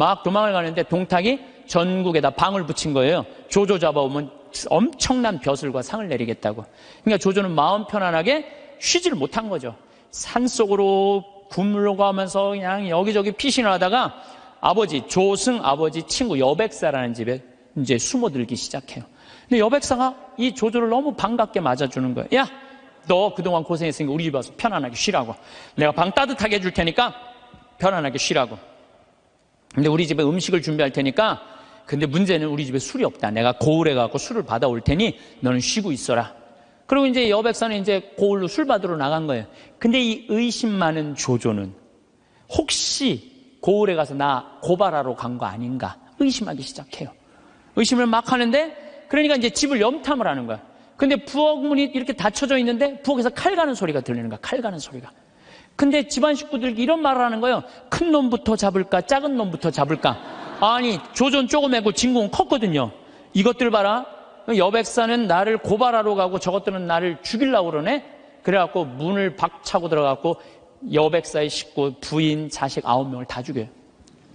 막 도망을 가는데 동탁이 전국에다 방을 붙인 거예요. 조조 잡아오면 엄청난 벼슬과 상을 내리겠다고. 그러니까 조조는 마음 편안하게 쉬지를 못한 거죠. 산속으로 굶으려고 그냥 여기저기 피신을 하다가 아버지, 조승 아버지 친구 여백사라는 집에 이제 숨어들기 시작해요. 근데 여백사가 이 조조를 너무 반갑게 맞아주는 거예요. 야, 너 그동안 고생했으니까 우리 집 와서 편안하게 쉬라고. 내가 방 따뜻하게 해줄 테니까 편안하게 쉬라고. 근데 우리 집에 음식을 준비할 테니까, 근데 문제는 우리 집에 술이 없다. 내가 고을에 가고 술을 받아올 테니 너는 쉬고 있어라. 그리고 이제 여백사는 이제 고을로 술 받으러 나간 거예요. 근데 이 의심 많은 조조는 혹시 고을에 가서 나 고발하러 간 거 아닌가 의심하기 시작해요. 의심을 막 하는데, 그러니까 이제 집을 염탐을 하는 거야. 근데 부엌 문이 이렇게 닫혀져 있는데 부엌에서 칼 가는 소리가 들리는 거야. 칼 가는 소리가. 근데 집안 식구들이 이런 말을 하는 거예요. 큰 놈부터 잡을까 작은 놈부터 잡을까. 아니, 조조는 조그매고 진공은 컸거든요. 이것들 봐라. 여백사는 나를 고발하러 가고 저것들은 나를 죽이려고 그러네. 그래갖고 문을 박차고 들어가고 여백사의 식구, 부인, 자식 9명을 다 죽여요.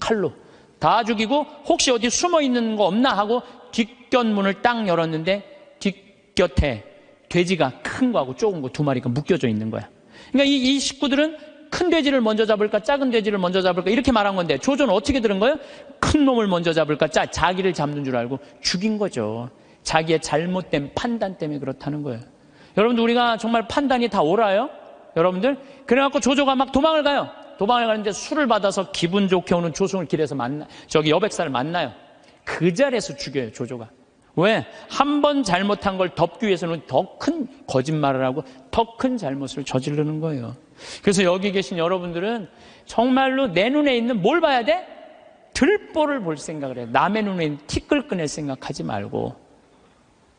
칼로 다 죽이고, 혹시 어디 숨어있는 거 없나 하고 뒷곁문을 딱 열었는데 뒷곁에 돼지가 큰 거하고 조금 거 2마리가 묶여져 있는 거야. 그러니까 이 식구들은 큰 돼지를 먼저 잡을까 작은 돼지를 먼저 잡을까 이렇게 말한 건데, 조조는 어떻게 들은 거예요? 큰 놈을 먼저 잡을까 자기를 잡는 줄 알고 죽인 거죠. 자기의 잘못된 판단 때문에 그렇다는 거예요. 여러분들, 우리가 정말 판단이 다 옳아요? 여러분들? 그래갖고 조조가 막 도망을 가요. 도망을 가는데 술을 받아서 기분 좋게 오는 조승을 길에서 여백사를 만나요. 그 자리에서 죽여요, 조조가. 왜? 한 번 잘못한 걸 덮기 위해서는 더 큰 거짓말을 하고 더 큰 잘못을 저지르는 거예요. 그래서 여기 계신 여러분들은 정말로 내 눈에 있는 뭘 봐야 돼? 들보를 볼 생각을 해요. 남의 눈에 있는 티끌 꺼낼 생각하지 말고.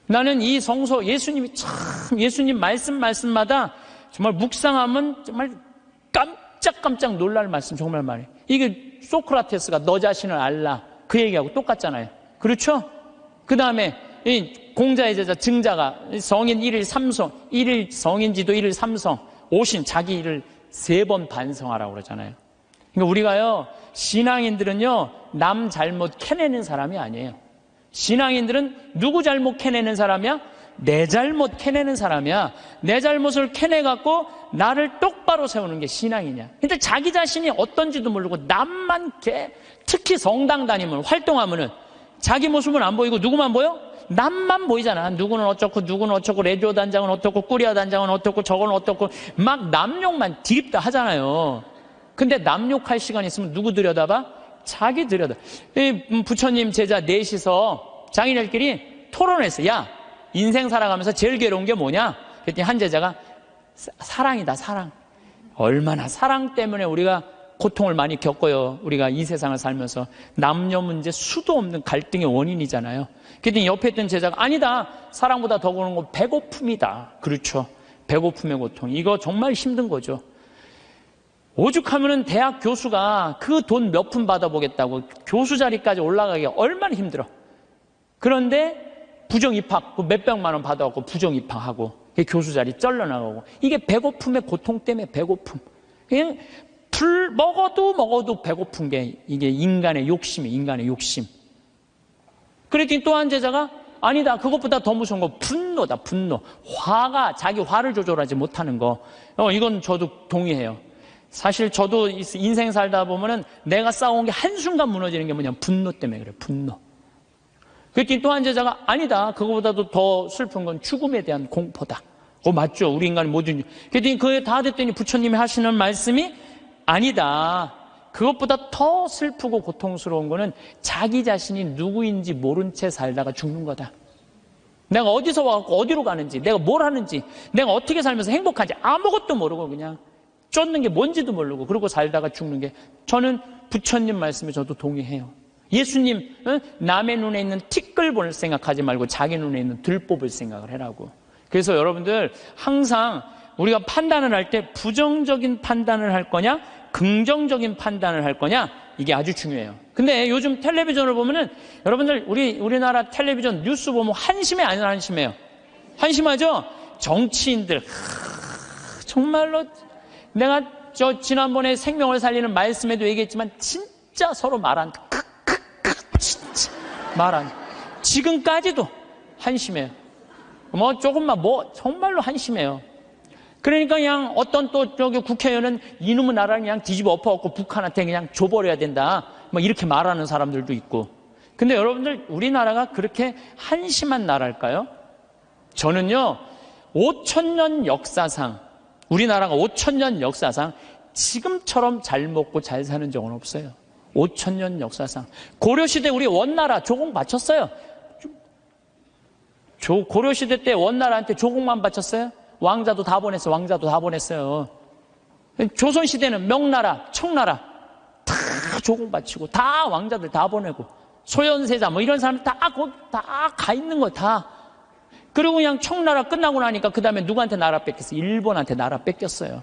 나는 이 성서, 예수님이 참, 예수님 말씀마다 정말 묵상하면 정말 깜짝깜짝 놀랄 말씀 정말 많아요. 이게 소크라테스가 너 자신을 알라 그 얘기하고 똑같잖아요. 그렇죠? 그 다음에 이 공자의 제자 증자가 성인 1일 3성, 1일 성인지도 1일 3성, 오신 자기 일을 3번 반성하라고 그러잖아요. 그러니까 우리가요, 신앙인들은요, 남 잘못 캐내는 사람이 아니에요. 신앙인들은 누구 잘못 캐내는 사람이야? 내 잘못 캐내는 사람이야. 내 잘못을 캐내갖고 나를 똑바로 세우는 게 신앙이냐. 근데 자기 자신이 어떤지도 모르고 남만 특히 성당 다니면, 활동하면은 자기 모습은 안 보이고 누구만 보여? 남만 보이잖아. 누구는 어쩌고 누구는 어쩌고, 레디오 단장은 어떻고 꾸리아 단장은 어떻고 저건 어떻고 막 남욕만 디립다 하잖아요. 근데 남욕할 시간 있으면 누구 들여다봐? 자기 들여다. 부처님 제자 넷이서 장인들끼리 토론했어. 야, 인생 살아가면서 제일 괴로운 게 뭐냐? 그랬더니 한 제자가 사랑이다, 사랑. 얼마나 사랑 때문에 우리가 고통을 많이 겪어요. 우리가 이 세상을 살면서 남녀 문제 수도 없는 갈등의 원인이잖아요. 그랬더니 옆에 있던 제자가 아니다, 사랑보다 더 그런 건 배고픔이다. 그렇죠, 배고픔의 고통. 이거 정말 힘든 거죠. 오죽하면은 대학 교수가 그 돈 몇 푼 받아보겠다고 교수 자리까지 올라가기가 얼마나 힘들어. 그런데 부정 입학 몇백만 원 받아갖고 부정 입학하고 교수 자리 쩔러나가고, 이게 배고픔의 고통 때문에 배고픔. 그냥 먹어도 배고픈 게 이게 인간의 욕심이에요. 인간의 욕심. 그랬더니 또 한 제자가 아니다, 그것보다 더 무서운 거 분노다, 분노. 화가, 자기 화를 조절하지 못하는 거. 이건 저도 동의해요. 사실 저도 인생 살다 보면은 내가 싸운 게 한순간 무너지는 게 뭐냐, 분노 때문에 그래요. 분노. 그랬더니 또 한 제자가 아니다, 그거보다도 더 슬픈 건 죽음에 대한 공포다. 맞죠, 우리 인간이 모든. 그랬더니 그게 다 됐더니 부처님이 하시는 말씀이 아니다, 그것보다 더 슬프고 고통스러운 거는 자기 자신이 누구인지 모른 채 살다가 죽는 거다. 내가 어디서 와갖고 어디로 가는지, 내가 뭘 하는지, 내가 어떻게 살면서 행복한지 아무것도 모르고 그냥 쫓는 게 뭔지도 모르고 그러고 살다가 죽는 게, 저는 부처님 말씀에 저도 동의해요. 예수님, 남의 눈에 있는 티끌 볼 생각하지 말고 자기 눈에 있는 들뽑을 생각을 해라고. 그래서 여러분들 항상 우리가 판단을 할 때 부정적인 판단을 할 거냐 긍정적인 판단을 할 거냐, 이게 아주 중요해요. 근데 요즘 텔레비전을 보면은 여러분들, 우리나라 텔레비전 뉴스 보면 한심해 안 한심해요? 한심하죠? 정치인들 정말로, 내가 지난번에 생명을 살리는 말씀에도 얘기했지만 진짜 서로 말한 지금까지도 한심해요. 조금만 정말로 한심해요. 그러니까 그냥 어떤 또 저기 국회의원은 이놈의 나라를 그냥 뒤집어 엎어갖고 북한한테 그냥 줘버려야 된다. 이렇게 말하는 사람들도 있고. 근데 여러분들, 우리나라가 그렇게 한심한 나라일까요? 저는요, 5,000년 역사상, 우리나라가 5,000년 역사상 지금처럼 잘 먹고 잘 사는 적은 없어요. 5,000년 역사상. 고려시대 우리 원나라 조공 바쳤어요. 고려시대 때 원나라한테 조공만 바쳤어요? 왕자도 다 보냈어요. 조선시대는 명나라, 청나라 다 조공 바치고, 다 왕자들 다 보내고, 소현세자 이런 사람 다 가 있는 거 다. 그리고 그냥 청나라 끝나고 나니까 그 다음에 누구한테 나라 뺏겼어요? 일본한테 나라 뺏겼어요.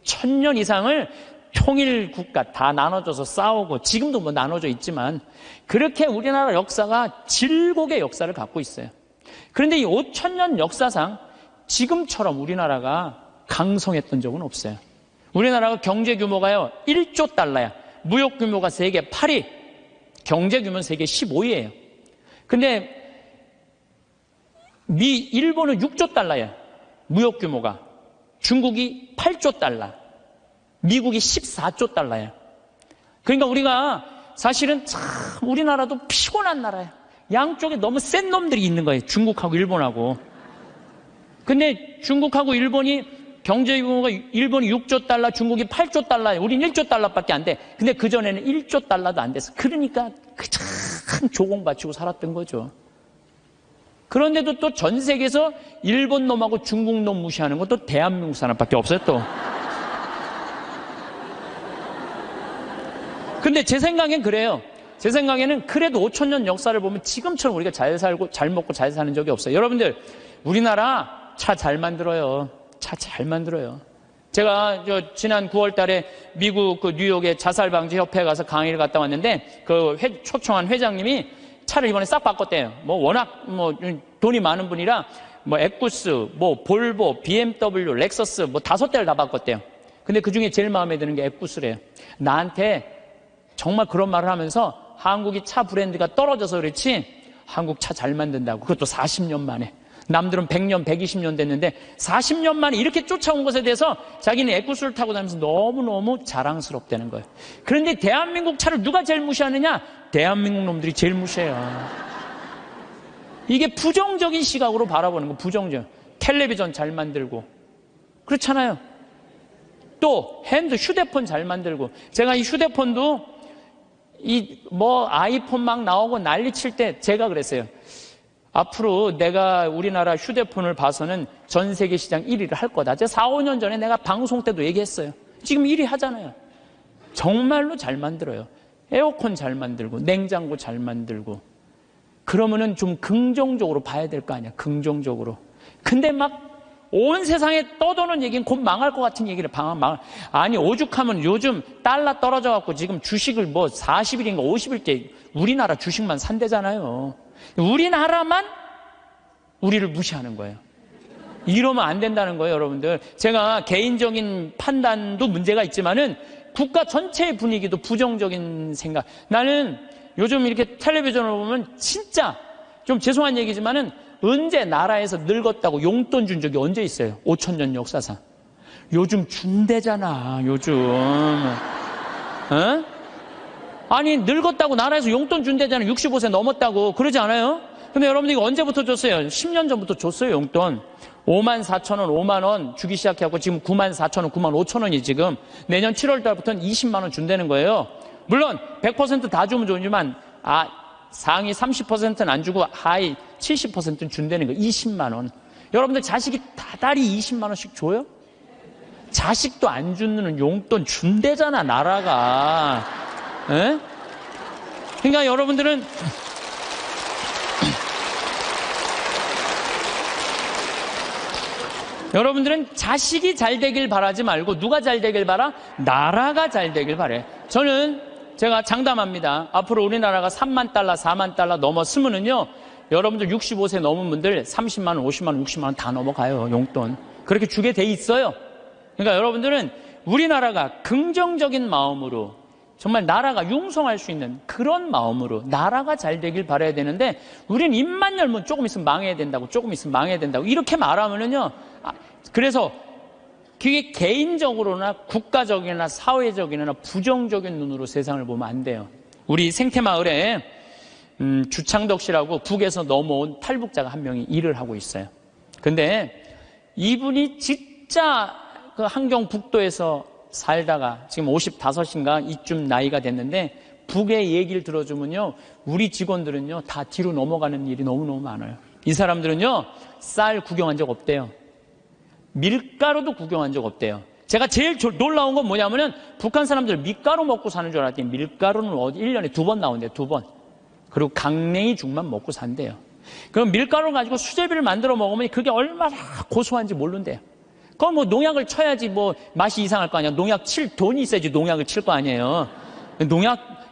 1,000년 이상을 통일 국가 다 나눠져서 싸우고, 지금도 나눠져 있지만, 그렇게 우리나라 역사가 질곡의 역사를 갖고 있어요. 그런데 이 5,000년 역사상 지금처럼 우리나라가 강성했던 적은 없어요. 우리나라가 경제 규모가요, 1조 달러야. 무역 규모가 세계 8위, 경제 규모는 세계 15위예요. 근데 일본은 6조 달러야, 무역 규모가. 중국이 8조 달러, 미국이 14조 달러야. 그러니까 우리가 사실은 참 우리나라도 피곤한 나라야. 양쪽에 너무 센 놈들이 있는 거예요, 중국하고 일본하고. 근데 중국하고 일본이 경제 규모가, 일본이 6조 달러, 중국이 8조 달러예요. 우린 1조 달러밖에 안 돼. 근데 그전에는 1조 달러도 안 됐어. 그러니까 참 조공바치고 살았던 거죠. 그런데도 또 전 세계에서 일본 놈하고 중국 놈 무시하는 것도 대한민국 사람밖에 없어요, 또. 근데 제 생각엔 그래요. 제 생각에는 그래도 5,000년 역사를 보면 지금처럼 우리가 잘 살고 잘 먹고 잘 사는 적이 없어요. 여러분들, 우리나라 차 잘 만들어요. 차 잘 만들어요. 제가 지난 9월 달에 미국 뉴욕의 자살방지협회에 가서 강의를 갔다 왔는데, 초청한 회장님이 차를 이번에 싹 바꿨대요. 워낙 돈이 많은 분이라 에쿠스, 볼보, BMW, 렉서스 5대를 다 바꿨대요. 근데 그 중에 제일 마음에 드는 게 에쿠스래요. 나한테 정말 그런 말을 하면서, 한국이 차 브랜드가 떨어져서 그렇지 한국 차 잘 만든다고. 그것도 40년 만에. 남들은 100년, 120년 됐는데 40년 만에 이렇게 쫓아온 것에 대해서 자기는 에쿠스를 타고 다니면서 너무너무 자랑스럽다는 거예요. 그런데 대한민국 차를 누가 제일 무시하느냐? 대한민국 놈들이 제일 무시해요. 이게 부정적인 시각으로 바라보는 거, 부정적. 텔레비전 잘 만들고 그렇잖아요. 또 휴대폰 잘 만들고. 제가 이 휴대폰도 아이폰 막 나오고 난리 칠 때 제가 그랬어요. 앞으로 내가 우리나라 휴대폰을 봐서는 전 세계 시장 1위를 할 거다. 제가 4, 5년 전에 내가 방송 때도 얘기했어요. 지금 1위 하잖아요. 정말로 잘 만들어요. 에어컨 잘 만들고, 냉장고 잘 만들고. 그러면은 좀 긍정적으로 봐야 될 거 아니야, 긍정적으로. 근데 온 세상에 떠도는 얘기는 곧 망할 것 같은 얘기를 아니, 오죽하면 요즘 달러 떨어져갖고 지금 주식을 40일인가 50일째 우리나라 주식만 산대잖아요. 우리나라만 우리를 무시하는 거예요. 이러면 안 된다는 거예요, 여러분들. 제가 개인적인 판단도 문제가 있지만은 국가 전체의 분위기도 부정적인 생각. 나는 요즘 이렇게 텔레비전을 보면 진짜 좀 죄송한 얘기지만은 언제 나라에서 늙었다고 용돈 준 적이 언제 있어요? 5,000년 역사상. 요즘 준대잖아, 요즘. 어? 아니, 늙었다고 나라에서 용돈 준대잖아. 65세 넘었다고. 그러지 않아요? 근데 여러분들 이거 언제부터 줬어요? 10년 전부터 줬어요, 용돈. 54,000원, 5만원 주기 시작해갖고 지금 94,000원, 95,000원이 지금. 내년 7월 달부터는 20만원 준다는 거예요. 물론 100% 다 주면 좋지만 상위 30%는 안 주고 하위 70%는 준다는 거예요. 20만원. 여러분들 자식이 다달이 20만원씩 줘요? 자식도 안 주는 용돈 준대잖아, 나라가. 에? 그러니까 여러분들은 자식이 잘 되길 바라지 말고 누가 잘 되길 바라? 나라가 잘 되길 바래. 제가 장담합니다. 앞으로 우리나라가 3만 달러, 4만 달러 넘었으면은요, 여러분들 65세 넘은 분들 30만 원, 50만 원, 60만 원 다 넘어가요, 용돈. 그렇게 주게 돼 있어요. 그러니까 여러분들은 우리나라가 긍정적인 마음으로 정말 나라가 융성할 수 있는 그런 마음으로 나라가 잘 되길 바라야 되는데, 우리는 입만 열면 조금 있으면 망해야 된다고, 조금 있으면 망해야 된다고 이렇게 말하면은요, 그래서 그게 개인적으로나 국가적이나 사회적이나 부정적인 눈으로 세상을 보면 안 돼요. 우리 생태마을에 주창덕 씨라고 북에서 넘어온 탈북자가 한 명이 일을 하고 있어요. 근데 이분이 진짜 그 함경북도에서 살다가 지금 55인가 이쯤 나이가 됐는데, 북의 얘기를 들어주면요, 우리 직원들은요 다 뒤로 넘어가는 일이 너무너무 많아요. 이 사람들은요 쌀 구경한 적 없대요. 밀가루도 구경한 적 없대요. 제가 제일 놀라운 건 뭐냐면은, 북한 사람들 밀가루 먹고 사는 줄 알았더니 밀가루는 1년에 2번 나온대요. 2번. 그리고 강냉이 죽만 먹고 산대요. 그럼 밀가루를 가지고 수제비를 만들어 먹으면 그게 얼마나 고소한지 모른대요. 그건 뭐 농약을 쳐야지 뭐 맛이 이상할 거 아니야. 농약 칠 돈이 있어야지 농약을 칠 거 아니에요.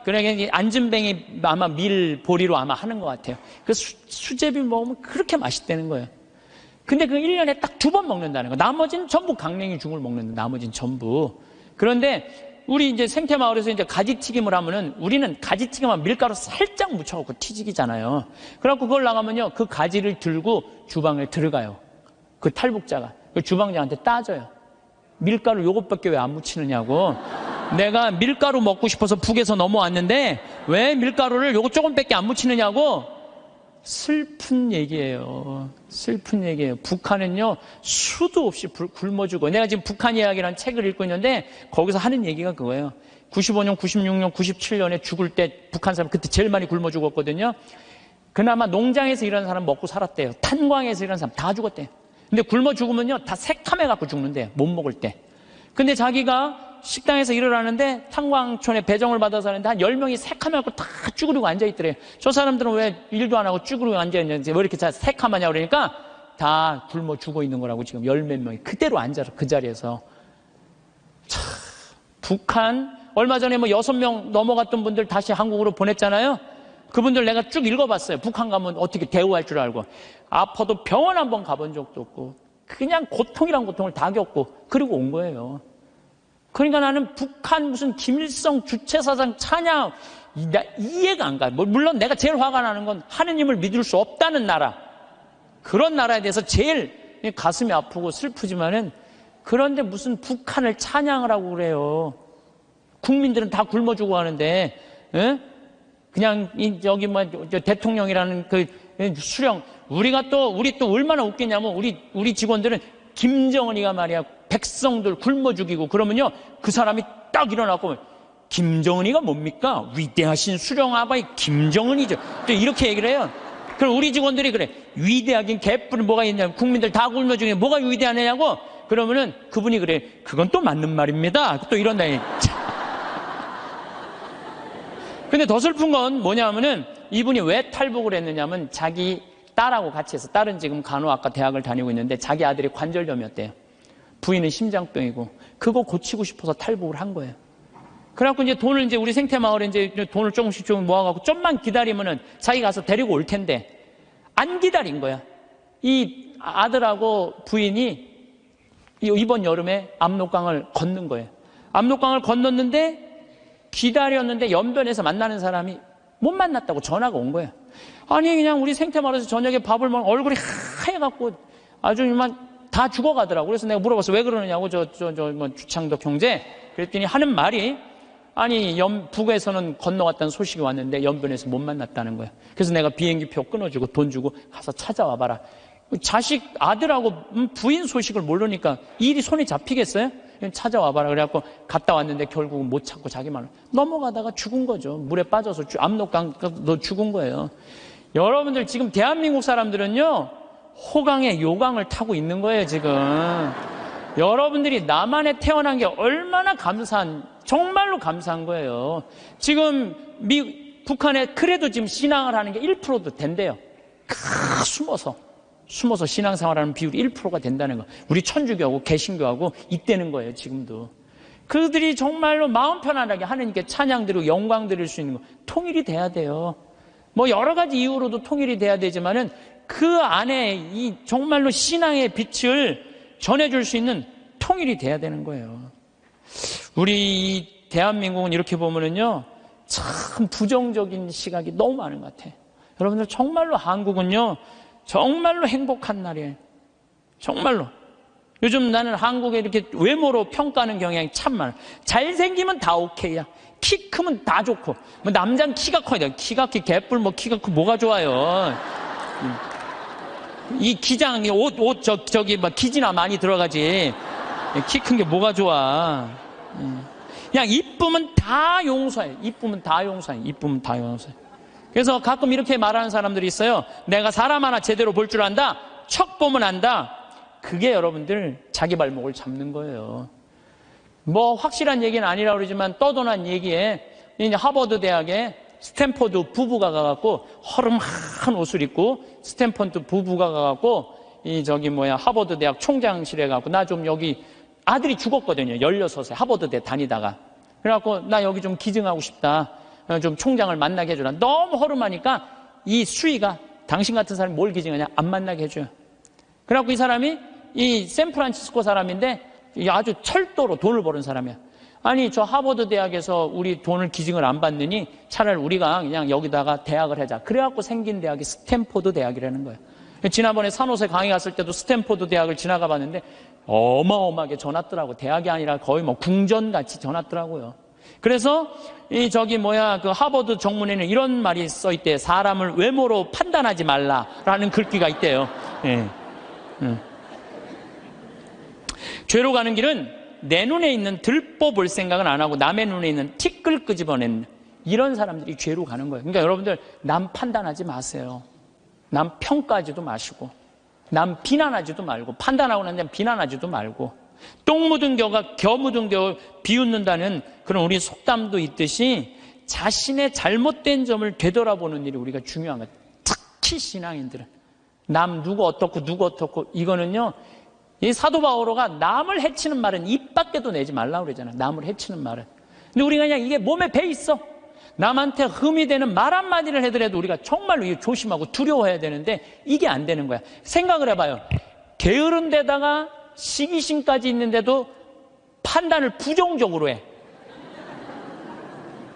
그러니까 안진뱅이 아마 밀보리로 아마 하는 것 같아요. 그 수제비 먹으면 그렇게 맛있다는 거예요. 근데 그 1년에 딱 2번 먹는다는 거. 나머지는 전부 강냉이 죽을 먹는다. 나머지는 전부. 그런데 우리 이제 생태마을에서 이제 가지튀김을 하면은, 우리는 가지튀김만 밀가루 살짝 묻혀갖고 튀기잖아요. 그래갖고 그걸 나가면요, 그 가지를 들고 주방에 들어가요. 그 탈북자가. 그 주방장한테 따져요. 밀가루 요것밖에 왜 안 묻히느냐고. 내가 밀가루 먹고 싶어서 북에서 넘어왔는데 왜 밀가루를 요거 조금밖에 안 묻히느냐고. 슬픈 얘기예요. 슬픈 얘기예요. 북한은요 수도 없이 굶어주고, 내가 지금 북한 이야기라는 책을 읽고 있는데 거기서 하는 얘기가 그거예요. 95년, 96년, 97년에 죽을 때 북한 사람 그때 제일 많이 굶어 죽었거든요. 그나마 농장에서 일하는 사람 먹고 살았대요. 탄광에서 일하는 사람 다 죽었대요. 근데 굶어 죽으면요 다 새카매 갖고 죽는데요, 못 먹을 때. 근데 자기가 식당에서 일을 하는데 탄광촌에 배정을 받아서 하는데 한 10명이 새카매 갖고 다 쭈그리고 앉아있더래요. 저 사람들은 왜 일도 안 하고 쭈그리고 앉아있는지, 왜 이렇게 새카마냐 그러니까 다 굶어 죽어 있는 거라고. 지금 10몇 명이 그대로 앉아서 그 자리에서. 참, 북한 얼마 전에 뭐 6명 넘어갔던 분들 다시 한국으로 보냈잖아요. 그분들 내가 쭉 읽어봤어요. 북한 가면 어떻게 대우할 줄 알고. 아파도 병원 한번 가본 적도 없고 그냥 고통이란 고통을 다 겪고 그리고 온 거예요. 그러니까 나는 북한 무슨 김일성 주체사상 찬양 이해가 안 가요. 물론 내가 제일 화가 나는 건 하느님을 믿을 수 없다는 나라, 그런 나라에 대해서 제일 가슴이 아프고 슬프지만은, 그런데 무슨 북한을 찬양을 하고 그래요. 국민들은 다 굶어 죽어 하는데, 에? 그냥 여기 뭐 대통령이라는 그 수령, 우리 또 얼마나 웃기냐면, 우리 직원들은 김정은이가 말이야 백성들 굶어 죽이고 그러면요 그 사람이 딱 일어나고, 김정은이가 뭡니까? 위대하신 수령아바이 김정은이죠. 또 이렇게 얘기를 해요. 그럼 우리 직원들이 그래, 위대하긴 개뿔은 뭐가 있냐고, 국민들 다 굶어 죽이는 뭐가 위대하냐고. 그러면은 그분이 그래, 그건 또 맞는 말입니다. 또 이런다. 근데 더 슬픈 건 뭐냐면은, 이분이 왜 탈북을 했느냐면 자기 딸하고 같이 해서, 딸은 지금 간호학과 대학을 다니고 있는데 자기 아들이 관절염이었대요. 부인은 심장병이고 그거 고치고 싶어서 탈북을 한 거예요. 그래갖고 이제 돈을 우리 생태마을에 돈을 조금씩 모아갖고 좀만 기다리면은 자기 가서 데리고 올 텐데 안 기다린 거야. 이 아들하고 부인이 이번 여름에 압록강을 건넌 거예요. 압록강을 건넜는데 기다렸는데 연변에서 만나는 사람이 못 만났다고 전화가 온 거예요. 아니 그냥 우리 생태마을에서 저녁에 밥을 먹으면 얼굴이 하얘갖고 아주 이만 다 죽어가더라고. 그래서 내가 물어봤어. 왜 그러느냐고. 뭐 주창덕 형제. 그랬더니 하는 말이, 아니 북에서는 건너갔다는 소식이 왔는데 연변에서 못 만났다는 거야. 그래서 내가 비행기표 끊어주고 돈 주고 가서 찾아와 봐라. 자식 아들하고 부인 소식을 모르니까 일이 손에 잡히겠어요? 찾아와 봐라. 그래갖고 갔다 왔는데 결국은 못 찾고 자기만 넘어가다가 죽은 거죠. 물에 빠져서 압록강 너 죽은 거예요. 여러분들 지금 대한민국 사람들은요 호강에 요강을 타고 있는 거예요 지금. 여러분들이 남한에 태어난 게 얼마나 정말로 감사한 거예요. 지금 북한에 그래도 지금 신앙을 하는 게 1%도 된대요. 숨어서 신앙생활하는 비율이 1%가 된다는 거. 우리 천주교하고 개신교하고 있다는 거예요 지금도. 그들이 정말로 마음 편안하게 하느님께 찬양 드리고 영광 드릴 수 있는 거, 통일이 돼야 돼요. 뭐 여러 가지 이유로도 통일이 돼야 되지만은 그 안에 이 정말로 신앙의 빛을 전해줄 수 있는 통일이 돼야 되는 거예요. 우리 대한민국은 이렇게 보면은요, 참 부정적인 시각이 너무 많은 것 같아요. 여러분들 정말로 한국은요, 정말로 행복한 나라예요. 정말로. 요즘 나는 한국에 이렇게 외모로 평가하는 경향이 참 많아. 잘생기면 다 오케이야. 키 크면 다 좋고. 뭐 남자는 키가 커야 돼. 키가 키 개뿔 뭐 키가 크 뭐가 좋아요. 이 기장 저기 막 기지나 많이 들어가지. 키 큰 게 뭐가 좋아. 그냥 이쁘면 다 용서해. 이쁘면 다 용서해. 이쁘면 다 용서해. 그래서 가끔 이렇게 말하는 사람들이 있어요. 내가 사람 하나 제대로 볼 줄 안다. 척 보면 안다. 그게 여러분들 자기 발목을 잡는 거예요. 뭐 확실한 얘기는 아니라고 그러지만 떠도난 얘기에 이제 하버드 대학에 스탠포드 부부가 가갖고 허름한 옷을 입고 스탠포드 부부가 가갖고 하버드 대학 총장실에 가갖고 나 좀 여기 아들이 죽었거든요. 16세 하버드 대 다니다가. 그래갖고 나 여기 좀 기증하고 싶다. 좀 총장을 만나게 해주라. 너무 허름하니까 이 수위가 당신 같은 사람이 뭘 기증하냐? 안 만나게 해줘요. 그래갖고 이 사람이 이 샌프란시스코 사람인데 아주 철도로 돈을 버는 사람이야. 아니 저 하버드 대학에서 우리 돈을 기증을 안 받느니 차라리 우리가 그냥 여기다가 대학을 하자. 그래갖고 생긴 대학이 스탠포드 대학이라는 거예요. 지난번에 산호세 강의 갔을 때도 스탠포드 대학을 지나가 봤는데 어마어마하게 전왔더라고. 대학이 아니라 거의 뭐 궁전같이 전왔더라고요. 그래서 그 하버드 정문에는 이런 말이 써 있대요. 사람을 외모로 판단하지 말라라는 글귀가 있대요. 예. 죄로 가는 길은 내 눈에 있는 들보 볼 생각은 안 하고 남의 눈에 있는 티끌 끄집어내는 이런 사람들이 죄로 가는 거예요. 그러니까 여러분들 남 판단하지 마세요. 남 평가하지도 마시고 남 비난하지도 말고 판단하고 난 다음에 비난하지도 말고 똥 묻은 겨 묻은 겨 비웃는다는 그런 우리 속담도 있듯이 자신의 잘못된 점을 되돌아보는 일이 우리가 중요한 거예요. 특히 신앙인들은 남 누구 어떻고 이거는요. 이 사도 바오로가 남을 해치는 말은 입 밖에도 내지 말라고 그러잖아요. 남을 해치는 말은. 근데 우리가 그냥 이게 몸에 배 있어. 남한테 흠이 되는 말 한마디를 하더라도 우리가 정말로 조심하고 두려워해야 되는데 이게 안 되는 거야. 생각을 해봐요. 게으른 데다가 시기심까지 있는데도 판단을 부정적으로 해.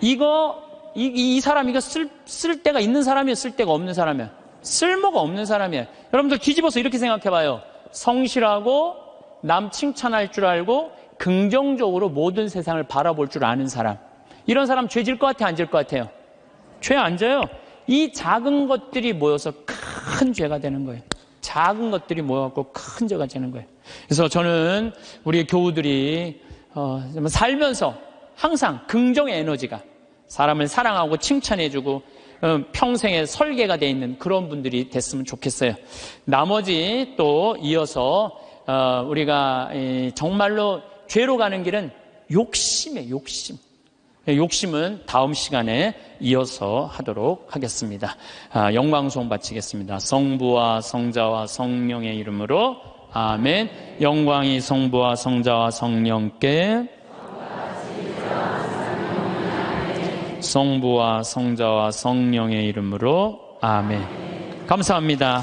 이 사람 이거 쓸 데가 있는 사람이야, 쓸 데가 없는 사람이야. 쓸모가 없는 사람이야. 여러분들 뒤집어서 이렇게 생각해봐요. 성실하고 남 칭찬할 줄 알고 긍정적으로 모든 세상을 바라볼 줄 아는 사람. 이런 사람 죄 질 것 같아요? 안 질 것 같아요? 죄 안 져요. 이 작은 것들이 모여서 큰 죄가 되는 거예요. 작은 것들이 모여갖고 큰 죄가 되는 거예요. 그래서 저는 우리 교우들이 살면서 항상 긍정의 에너지가 사람을 사랑하고 칭찬해주고 평생의 설계가 돼 있는 그런 분들이 됐으면 좋겠어요. 나머지 또 이어서 우리가 정말로 죄로 가는 길은 욕심이에요. 욕심은 다음 시간에 이어서 하도록 하겠습니다. 영광송 바치겠습니다. 성부와 성자와 성령의 이름으로 아멘. 영광이 성부와 성자와 성령께, 성부와 성자와 성령의 이름으로 아멘. 감사합니다.